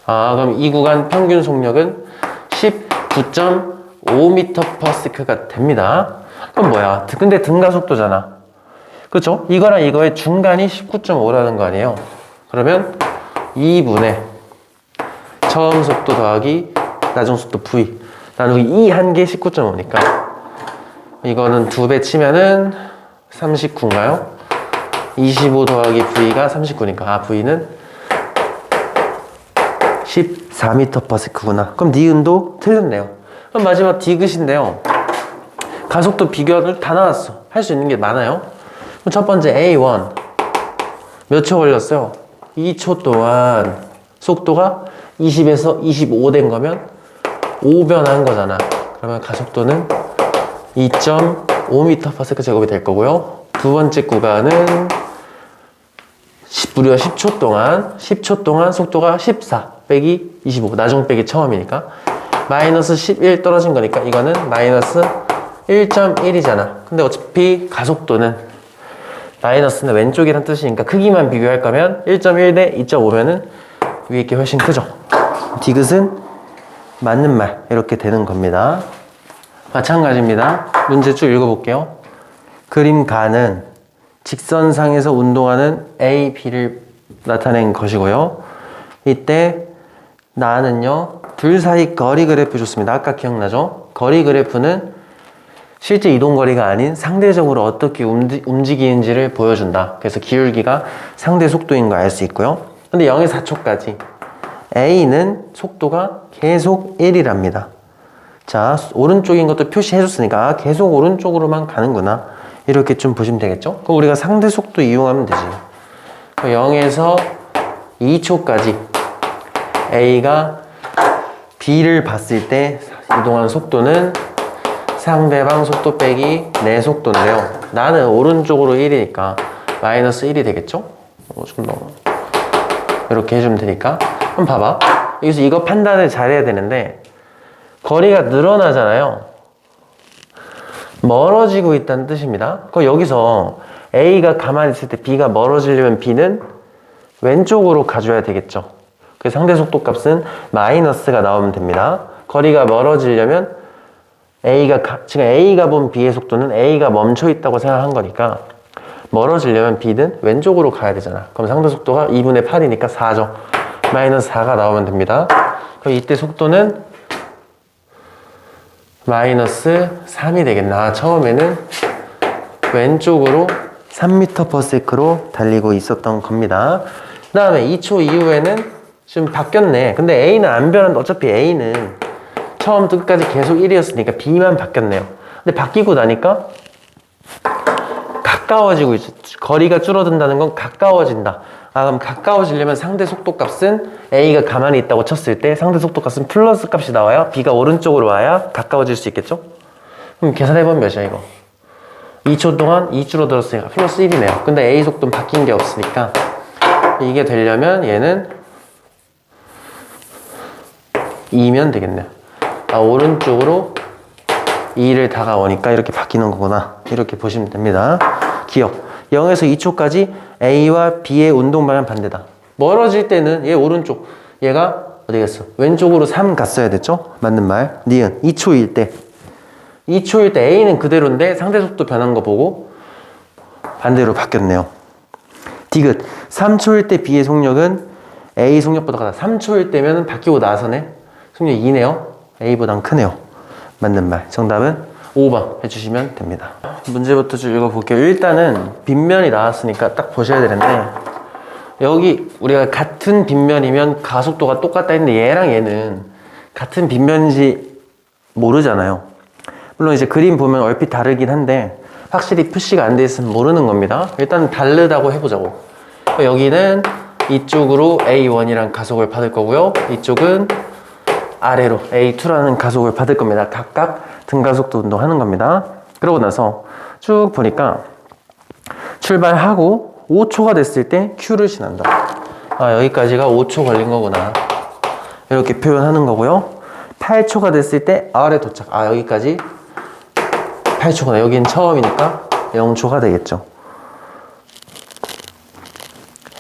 그럼 이 구간 평균 속력은 19.5m/s가 됩니다. 그럼 뭐야? 근데 등가속도잖아. 그렇죠? 이거랑 이거의 중간이 19.5라는 거 아니에요? 그러면 2분의 처음 속도 더하기 나중 속도 v 나누기 2 한 개 19.5니까 이거는 2배 치면은 39인가요? 25 더하기 V가 39니까 아 V는 14m/s구나. 그럼 니은도 틀렸네요. 그럼 마지막 디귿인데요. 가속도 비교를 다 나왔어. 할 수 있는 게 많아요. 그럼 첫 번째 A1 몇 초 걸렸어요? 2초 동안 속도가 20에서 25 된 거면 5변한 거잖아. 그러면 가속도는 2.5m/s 제곱이 될 거고요. 두 번째 구간은 무려 10초 동안 속도가 14 빼기 25 나중 빼기 처음이니까 마이너스 11 떨어진 거니까 이거는 마이너스 1.1이잖아. 근데 어차피 가속도는 마이너스는 왼쪽이란 뜻이니까 크기만 비교할 거면 1.1 대 2.5면은 위에 게 훨씬 크죠. 디귿은 맞는 말 이렇게 되는 겁니다. 마찬가지입니다. 문제 쭉 읽어볼게요. 그림 가는 직선상에서 운동하는 A, B를 나타낸 것이고요. 이때 나는요 둘 사이 거리 그래프 줬습니다. 아까 기억나죠? 거리 그래프는 실제 이동거리가 아닌 상대적으로 어떻게 움직이는지를 보여준다. 그래서 기울기가 상대 속도인 거 알 수 있고요. 근데 0에서 4초까지 A는 속도가 계속 1이랍니다. 자, 오른쪽인 것도 표시해줬으니까 아, 계속 오른쪽으로만 가는구나. 이렇게 좀 보시면 되겠죠? 그럼 우리가 상대 속도 이용하면 되지. 0에서 2초까지 A가 B를 봤을 때 이동한 속도는 상대방 속도 빼기 내 속도인데요. 나는 오른쪽으로 1이니까 마이너스 1이 되겠죠? 좀 더 이렇게 해주면 되니까. 그럼 봐봐. 여기서 이거 판단을 잘해야 되는데 거리가 늘어나잖아요. 멀어지고 있다는 뜻입니다. 그럼 여기서 A가 가만히 있을 때 B가 멀어지려면 B는 왼쪽으로 가줘야 되겠죠. 그래서 상대 속도 값은 마이너스가 나오면 됩니다. 거리가 멀어지려면 지금 A가 본 B의 속도는 A가 멈춰 있다고 생각한 거니까 멀어지려면 B는 왼쪽으로 가야 되잖아. 그럼 상대 속도가 2분의 8이니까 4죠. 마이너스 4가 나오면 됩니다. 그럼 이때 속도는 마이너스 3이 되겠나. 처음에는 왼쪽으로 3m/s로 달리고 있었던 겁니다. 그 다음에 2초 이후에는 좀 바뀌었네. 근데 A는 안 변한다. 어차피 A는 처음부터 끝까지 계속 1이었으니까 B만 바뀌었네요. 근데 바뀌고 나니까 가까워지고 있어. 거리가 줄어든다는 건 가까워진다. 아, 그럼 가까워지려면 상대 속도 값은 A가 가만히 있다고 쳤을 때 상대 속도 값은 플러스 값이 나와야 B가 오른쪽으로 와야 가까워질 수 있겠죠? 그럼 계산해보면 몇이야 이거? 2초 동안 2 줄어들었으니까 플러스 1이네요. 근데 A 속도는 바뀐 게 없으니까 이게 되려면 얘는 2면 되겠네요. 아, 오른쪽으로 2를 다가오니까 이렇게 바뀌는 거구나. 이렇게 보시면 됩니다. 기억. 0에서 2초까지 A와 B의 운동 방향 반대다. 멀어질 때는 얘 오른쪽, 얘가 어디 갔어? 왼쪽으로 3 갔어야 됐죠? 맞는 말. 니은 2초일 때. 2초일 때 A는 그대로인데 상대 속도 변한 거 보고 반대로 바뀌었네요. 디귿. 3초일 때 B의 속력은 A 속력보다 크다. 3초일 때면 바뀌고 나서네. 속력 2네요. A보단 크네요. 맞는 말. 정답은 5번 해주시면 됩니다. 문제부터 좀 읽어볼게요. 일단은 빗면이 나왔으니까 딱 보셔야 되는데 여기 우리가 같은 빗면이면 가속도가 똑같다 했는데 얘랑 얘는 같은 빗면인지 모르잖아요. 물론 이제 그림 보면 얼핏 다르긴 한데 확실히 표시가 안 돼 있으면 모르는 겁니다. 일단 다르다고 해보자고. 여기는 이쪽으로 A1이랑 가속을 받을 거고요. 이쪽은 아래로 A2라는 가속을 받을 겁니다. 각각 등가속도 운동하는 겁니다. 그러고 나서 쭉 보니까 출발하고 5초가 됐을 때 Q를 신한다. 아, 여기까지가 5초 걸린 거구나. 이렇게 표현하는 거고요. 8초가 됐을 때 R에 도착. 아, 여기까지 8초구나. 여긴 처음이니까 0초가 되겠죠.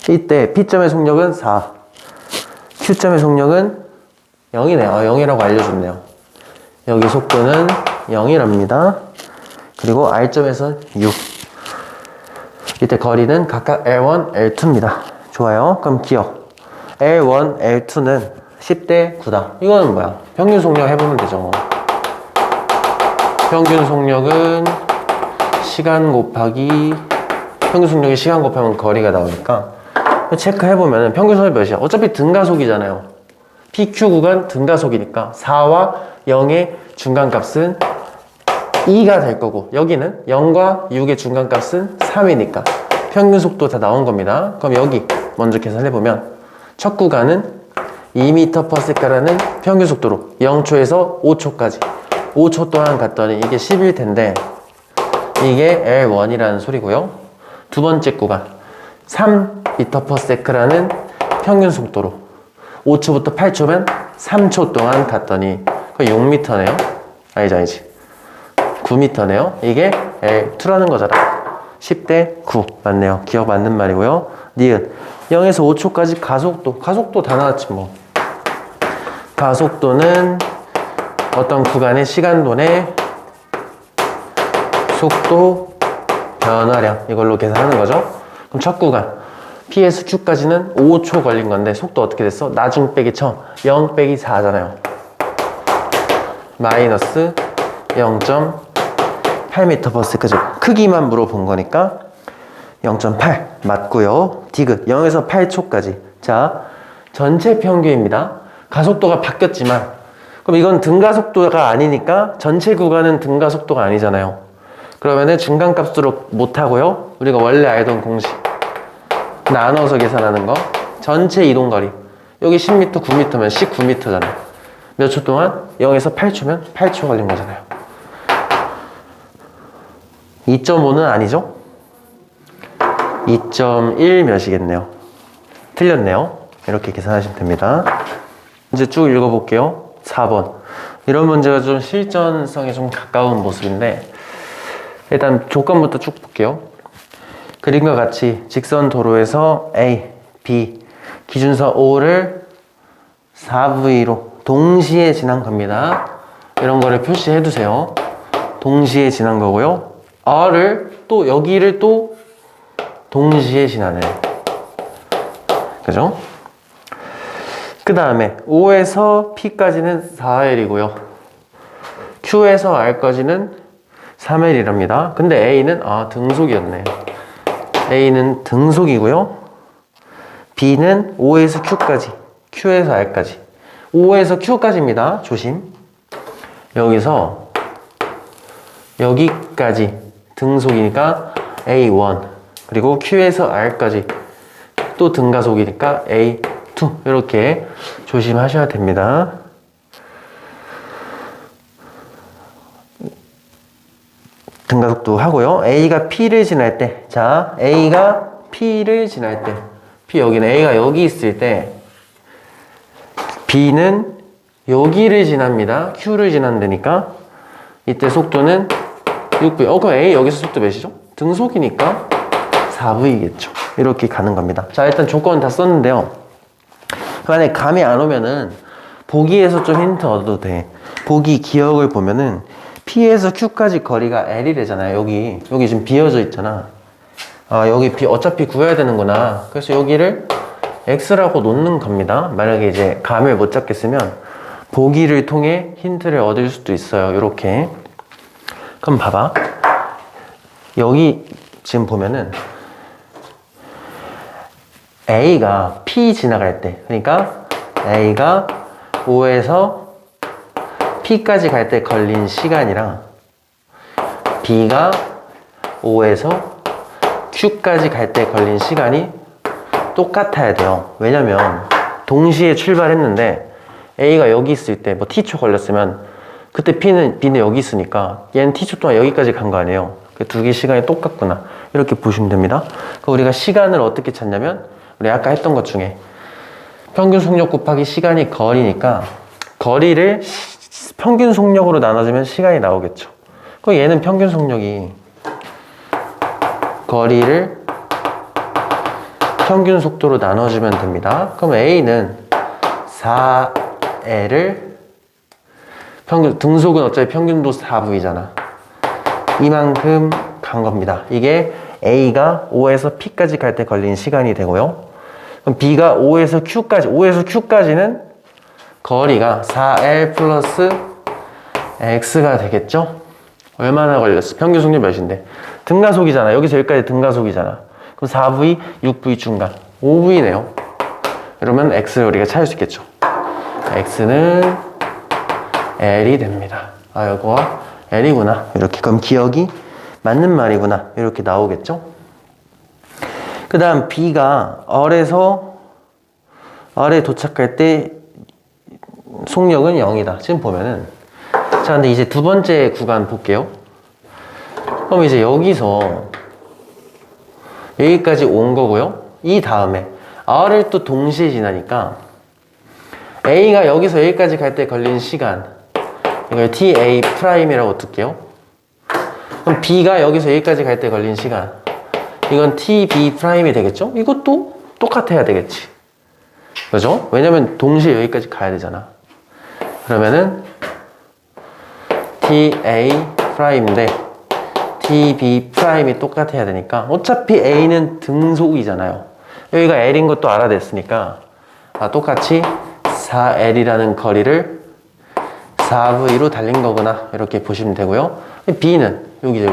이때 P점의 속력은 4, Q점의 속력은 0이네요. 0이라고 알려줬네요. 여기 속도는 0이랍니다. 그리고 R점에서 6. 이때 거리는 각각 L1, L2입니다. 좋아요. 그럼 기억. L1, L2는 10대 9다. 이거는 뭐야? 평균 속력 해보면 되죠. 평균 속력은 시간 곱하기 평균 속력이 시간 곱하면 거리가 나오니까 체크해보면 평균 속력이 몇이야? 어차피 등가속이잖아요. PQ 구간 등가속이니까 4와 0의 중간값은 2가 될 거고 여기는 0과 6의 중간값은 3이니까 평균 속도 다 나온 겁니다. 그럼 여기 먼저 계산해보면 첫 구간은 2m/s라는 평균 속도로 0초에서 5초까지 5초 동안 갔더니 이게 10일 텐데 이게 L1이라는 소리고요. 두 번째 구간 3m/s라는 평균 속도로 5초부터 8초면 3초 동안 갔더니 그 6m네요. 아니지 9m네요. 이게 L2라는 거잖아. 10대 9 맞네요. 기억 맞는 말이고요. 니은 0에서 5초까지 가속도 다 나왔지 뭐. 가속도는 어떤 구간의 시간도내 속도 변화량 이걸로 계산하는 거죠. 그럼 첫 구간 P에서 Q까지는 5초 걸린 건데 속도 어떻게 됐어? 나중 빼기 처음 0 빼기 4잖아요. 마이너스 0.8m/s까지 크기만 물어본 거니까 0.8 맞고요. 디귿 0에서 8초까지. 자, 전체 평균입니다. 가속도가 바뀌었지만 그럼 이건 등가속도가 아니니까 전체 구간은 등가속도가 아니잖아요. 그러면은 중간값으로 못하고요. 우리가 원래 알던 공식 나눠서 계산하는 거 전체 이동거리 여기 10m, 9m면 19m잖아요. 몇 초 동안? 0에서 8초면 8초 걸린 거잖아요. 2.5는 아니죠? 2.1 몇이겠네요. 틀렸네요. 이렇게 계산하시면 됩니다. 이제 쭉 읽어볼게요. 4번. 이런 문제가 좀 실전성에 좀 가까운 모습인데 일단 조건부터 쭉 볼게요. 그림과 같이 직선 도로에서 A, B, 기준선 O를 4V로 동시에 지난 겁니다. 이런 거를 표시해 두세요. 동시에 지난 거고요. R을 또 여기를 또 동시에 지나네. 그죠? 그 다음에 O에서 P까지는 4L이고요. Q에서 R까지는 3L이랍니다. 근데 A는 등속이었네. A는 등속이고요. B는 O에서 Q까지, Q에서 R까지. O에서 Q까지입니다. 조심. 여기서 여기까지 등속이니까 A1 그리고 Q에서 R까지 또 등가속이니까 A2 이렇게 조심하셔야 됩니다. 등가속도 하고요. A가 P를 지날 때, 자, A가 P를 지날 때, P 여기는 A가 여기 있을 때, B는 여기를 지납니다. Q를 지난다니까, 이때 속도는 6V. 그럼 A 여기서 속도 몇이죠? 등속이니까 4V겠죠. 이렇게 가는 겁니다. 자, 일단 조건 다 썼는데요. 만약에 감이 안 오면은, 보기에서 좀 힌트 얻어도 돼. 보기 기억을 보면은, P에서 Q까지 거리가 L이래잖아요. 여기 지금 비어져 있잖아. 여기 어차피 구해야 되는구나. 그래서 여기를 X라고 놓는 겁니다. 만약에 이제 감을 못 잡겠으면 보기를 통해 힌트를 얻을 수도 있어요. 이렇게. 그럼 봐봐. 여기 지금 보면은 A가 P 지나갈 때, 그러니까 A가 O에서 P까지 갈 때 걸린 시간이랑 B가 O에서 Q까지 갈 때 걸린 시간이 똑같아야 돼요. 왜냐면 동시에 출발했는데 A가 여기 있을 때 뭐 T초 걸렸으면 그때 B는 여기 있으니까 얘는 T초 동안 여기까지 간 거 아니에요. 그 두 개 시간이 똑같구나. 이렇게 보시면 됩니다. 우리가 시간을 어떻게 찾냐면 우리 아까 했던 것 중에 평균 속력 곱하기 시간이 거리니까 거리를 평균 속력으로 나눠주면 시간이 나오겠죠. 그럼 얘는 평균 속력이 거리를 평균 속도로 나눠주면 됩니다. 그럼 A는 4L을 등속은 어차피 평균도 4V잖아. 이만큼 간 겁니다. 이게 A가 O에서 P까지 갈 때 걸린 시간이 되고요. 그럼 B가 O에서 Q까지는 거리가 4L 플러스 X가 되겠죠? 얼마나 걸렸어? 평균 속력 몇인데? 등가속이잖아. 여기서 여기까지 등가속이잖아. 그럼 4V, 6V 중간. 5V네요. 이러면 X를 우리가 찾을 수 있겠죠. X는 L이 됩니다. 아, 이거가 L이구나. 이렇게. 그럼 기억이 맞는 말이구나. 이렇게 나오겠죠? 그 다음 B가 R에 도착할 때 속력은 0이다. 지금 보면은. 자, 근데 이제 두 번째 구간 볼게요. 그럼 이제 여기서 여기까지 온 거고요. 이 다음에 R을 또 동시에 지나니까 A가 여기서 여기까지 갈 때 걸린 시간, 이걸 TA 프라임이라고 둘게요. 그럼 B가 여기서 여기까지 갈 때 걸린 시간, 이건 TB 프라임이 되겠죠? 이것도 똑같아야 되겠지. 그죠? 왜냐면 동시에 여기까지 가야 되잖아. 그러면은 TA 프라임인데 TB 프라임이 똑같아야 되니까 어차피 A는 등속이잖아요. 여기가 L인 것도 알아냈으니까 똑같이 4L이라는 거리를 4V로 달린 거구나. 이렇게 보시면 되고요. B는 여기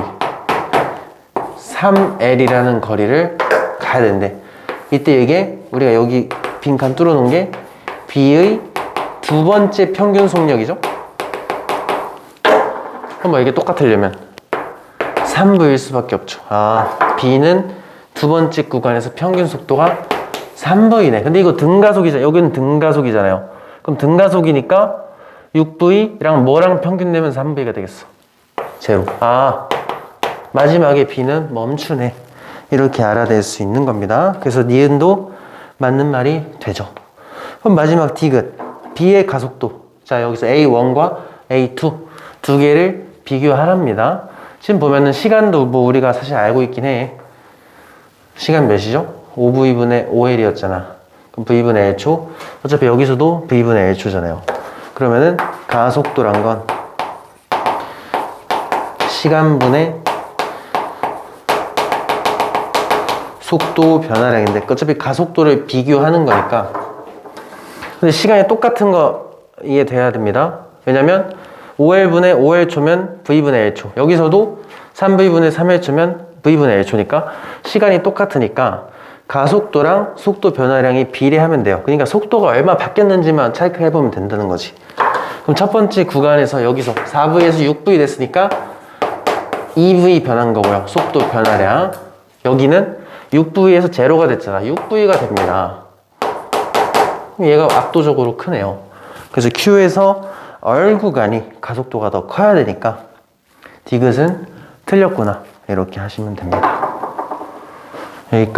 3L이라는 거리를 가야 되는데 이때 이게 우리가 여기 빈칸 뚫어 놓은 게 B의 두 번째 평균 속력이죠. 한번 이게 똑같으려면 3V일 수밖에 없죠. B는 두 번째 구간에서 평균 속도가 3V네. 근데 이거 등가속이잖아요. 여기는 등가속이잖아요. 그럼 등가속이니까 6V랑 뭐랑 평균 내면 3V가 되겠어? 제로. 마지막에 B는 멈추네. 이렇게 알아낼 수 있는 겁니다. 그래서 니은도 맞는 말이 되죠. 그럼 마지막 디귿. B의 가속도. 자, 여기서 A1과 A2 두 개를 비교하랍니다. 지금 보면은 시간도 뭐 우리가 사실 알고 있긴 해. 시간 몇이죠? 5V분의 5L이었잖아. 그럼 V분의 1초. 어차피 여기서도 V분의 1초잖아요. 그러면은 가속도란 건 시간분의 속도 변화량인데 어차피 가속도를 비교하는 거니까. 근데 시간이 똑같은 거 이해돼야 됩니다. 왜냐면 5L분의 5L초면 V분의 1초. 여기서도 3V분의 3L초면 V분의 1초니까 시간이 똑같으니까 가속도랑 속도 변화량이 비례하면 돼요. 그러니까 속도가 얼마 바뀌었는지만 체크해보면 된다는 거지. 그럼 첫 번째 구간에서 여기서 4V에서 6V 됐으니까 2V 변한 거고요. 속도 변화량. 여기는 6V에서 제로가 됐잖아. 6V가 됩니다. 얘가 압도적으로 크네요. 그래서 Q에서 R 구간이 가속도가 더 커야 되니까 디귿은 틀렸구나. 이렇게 하시면 됩니다. 여기까지.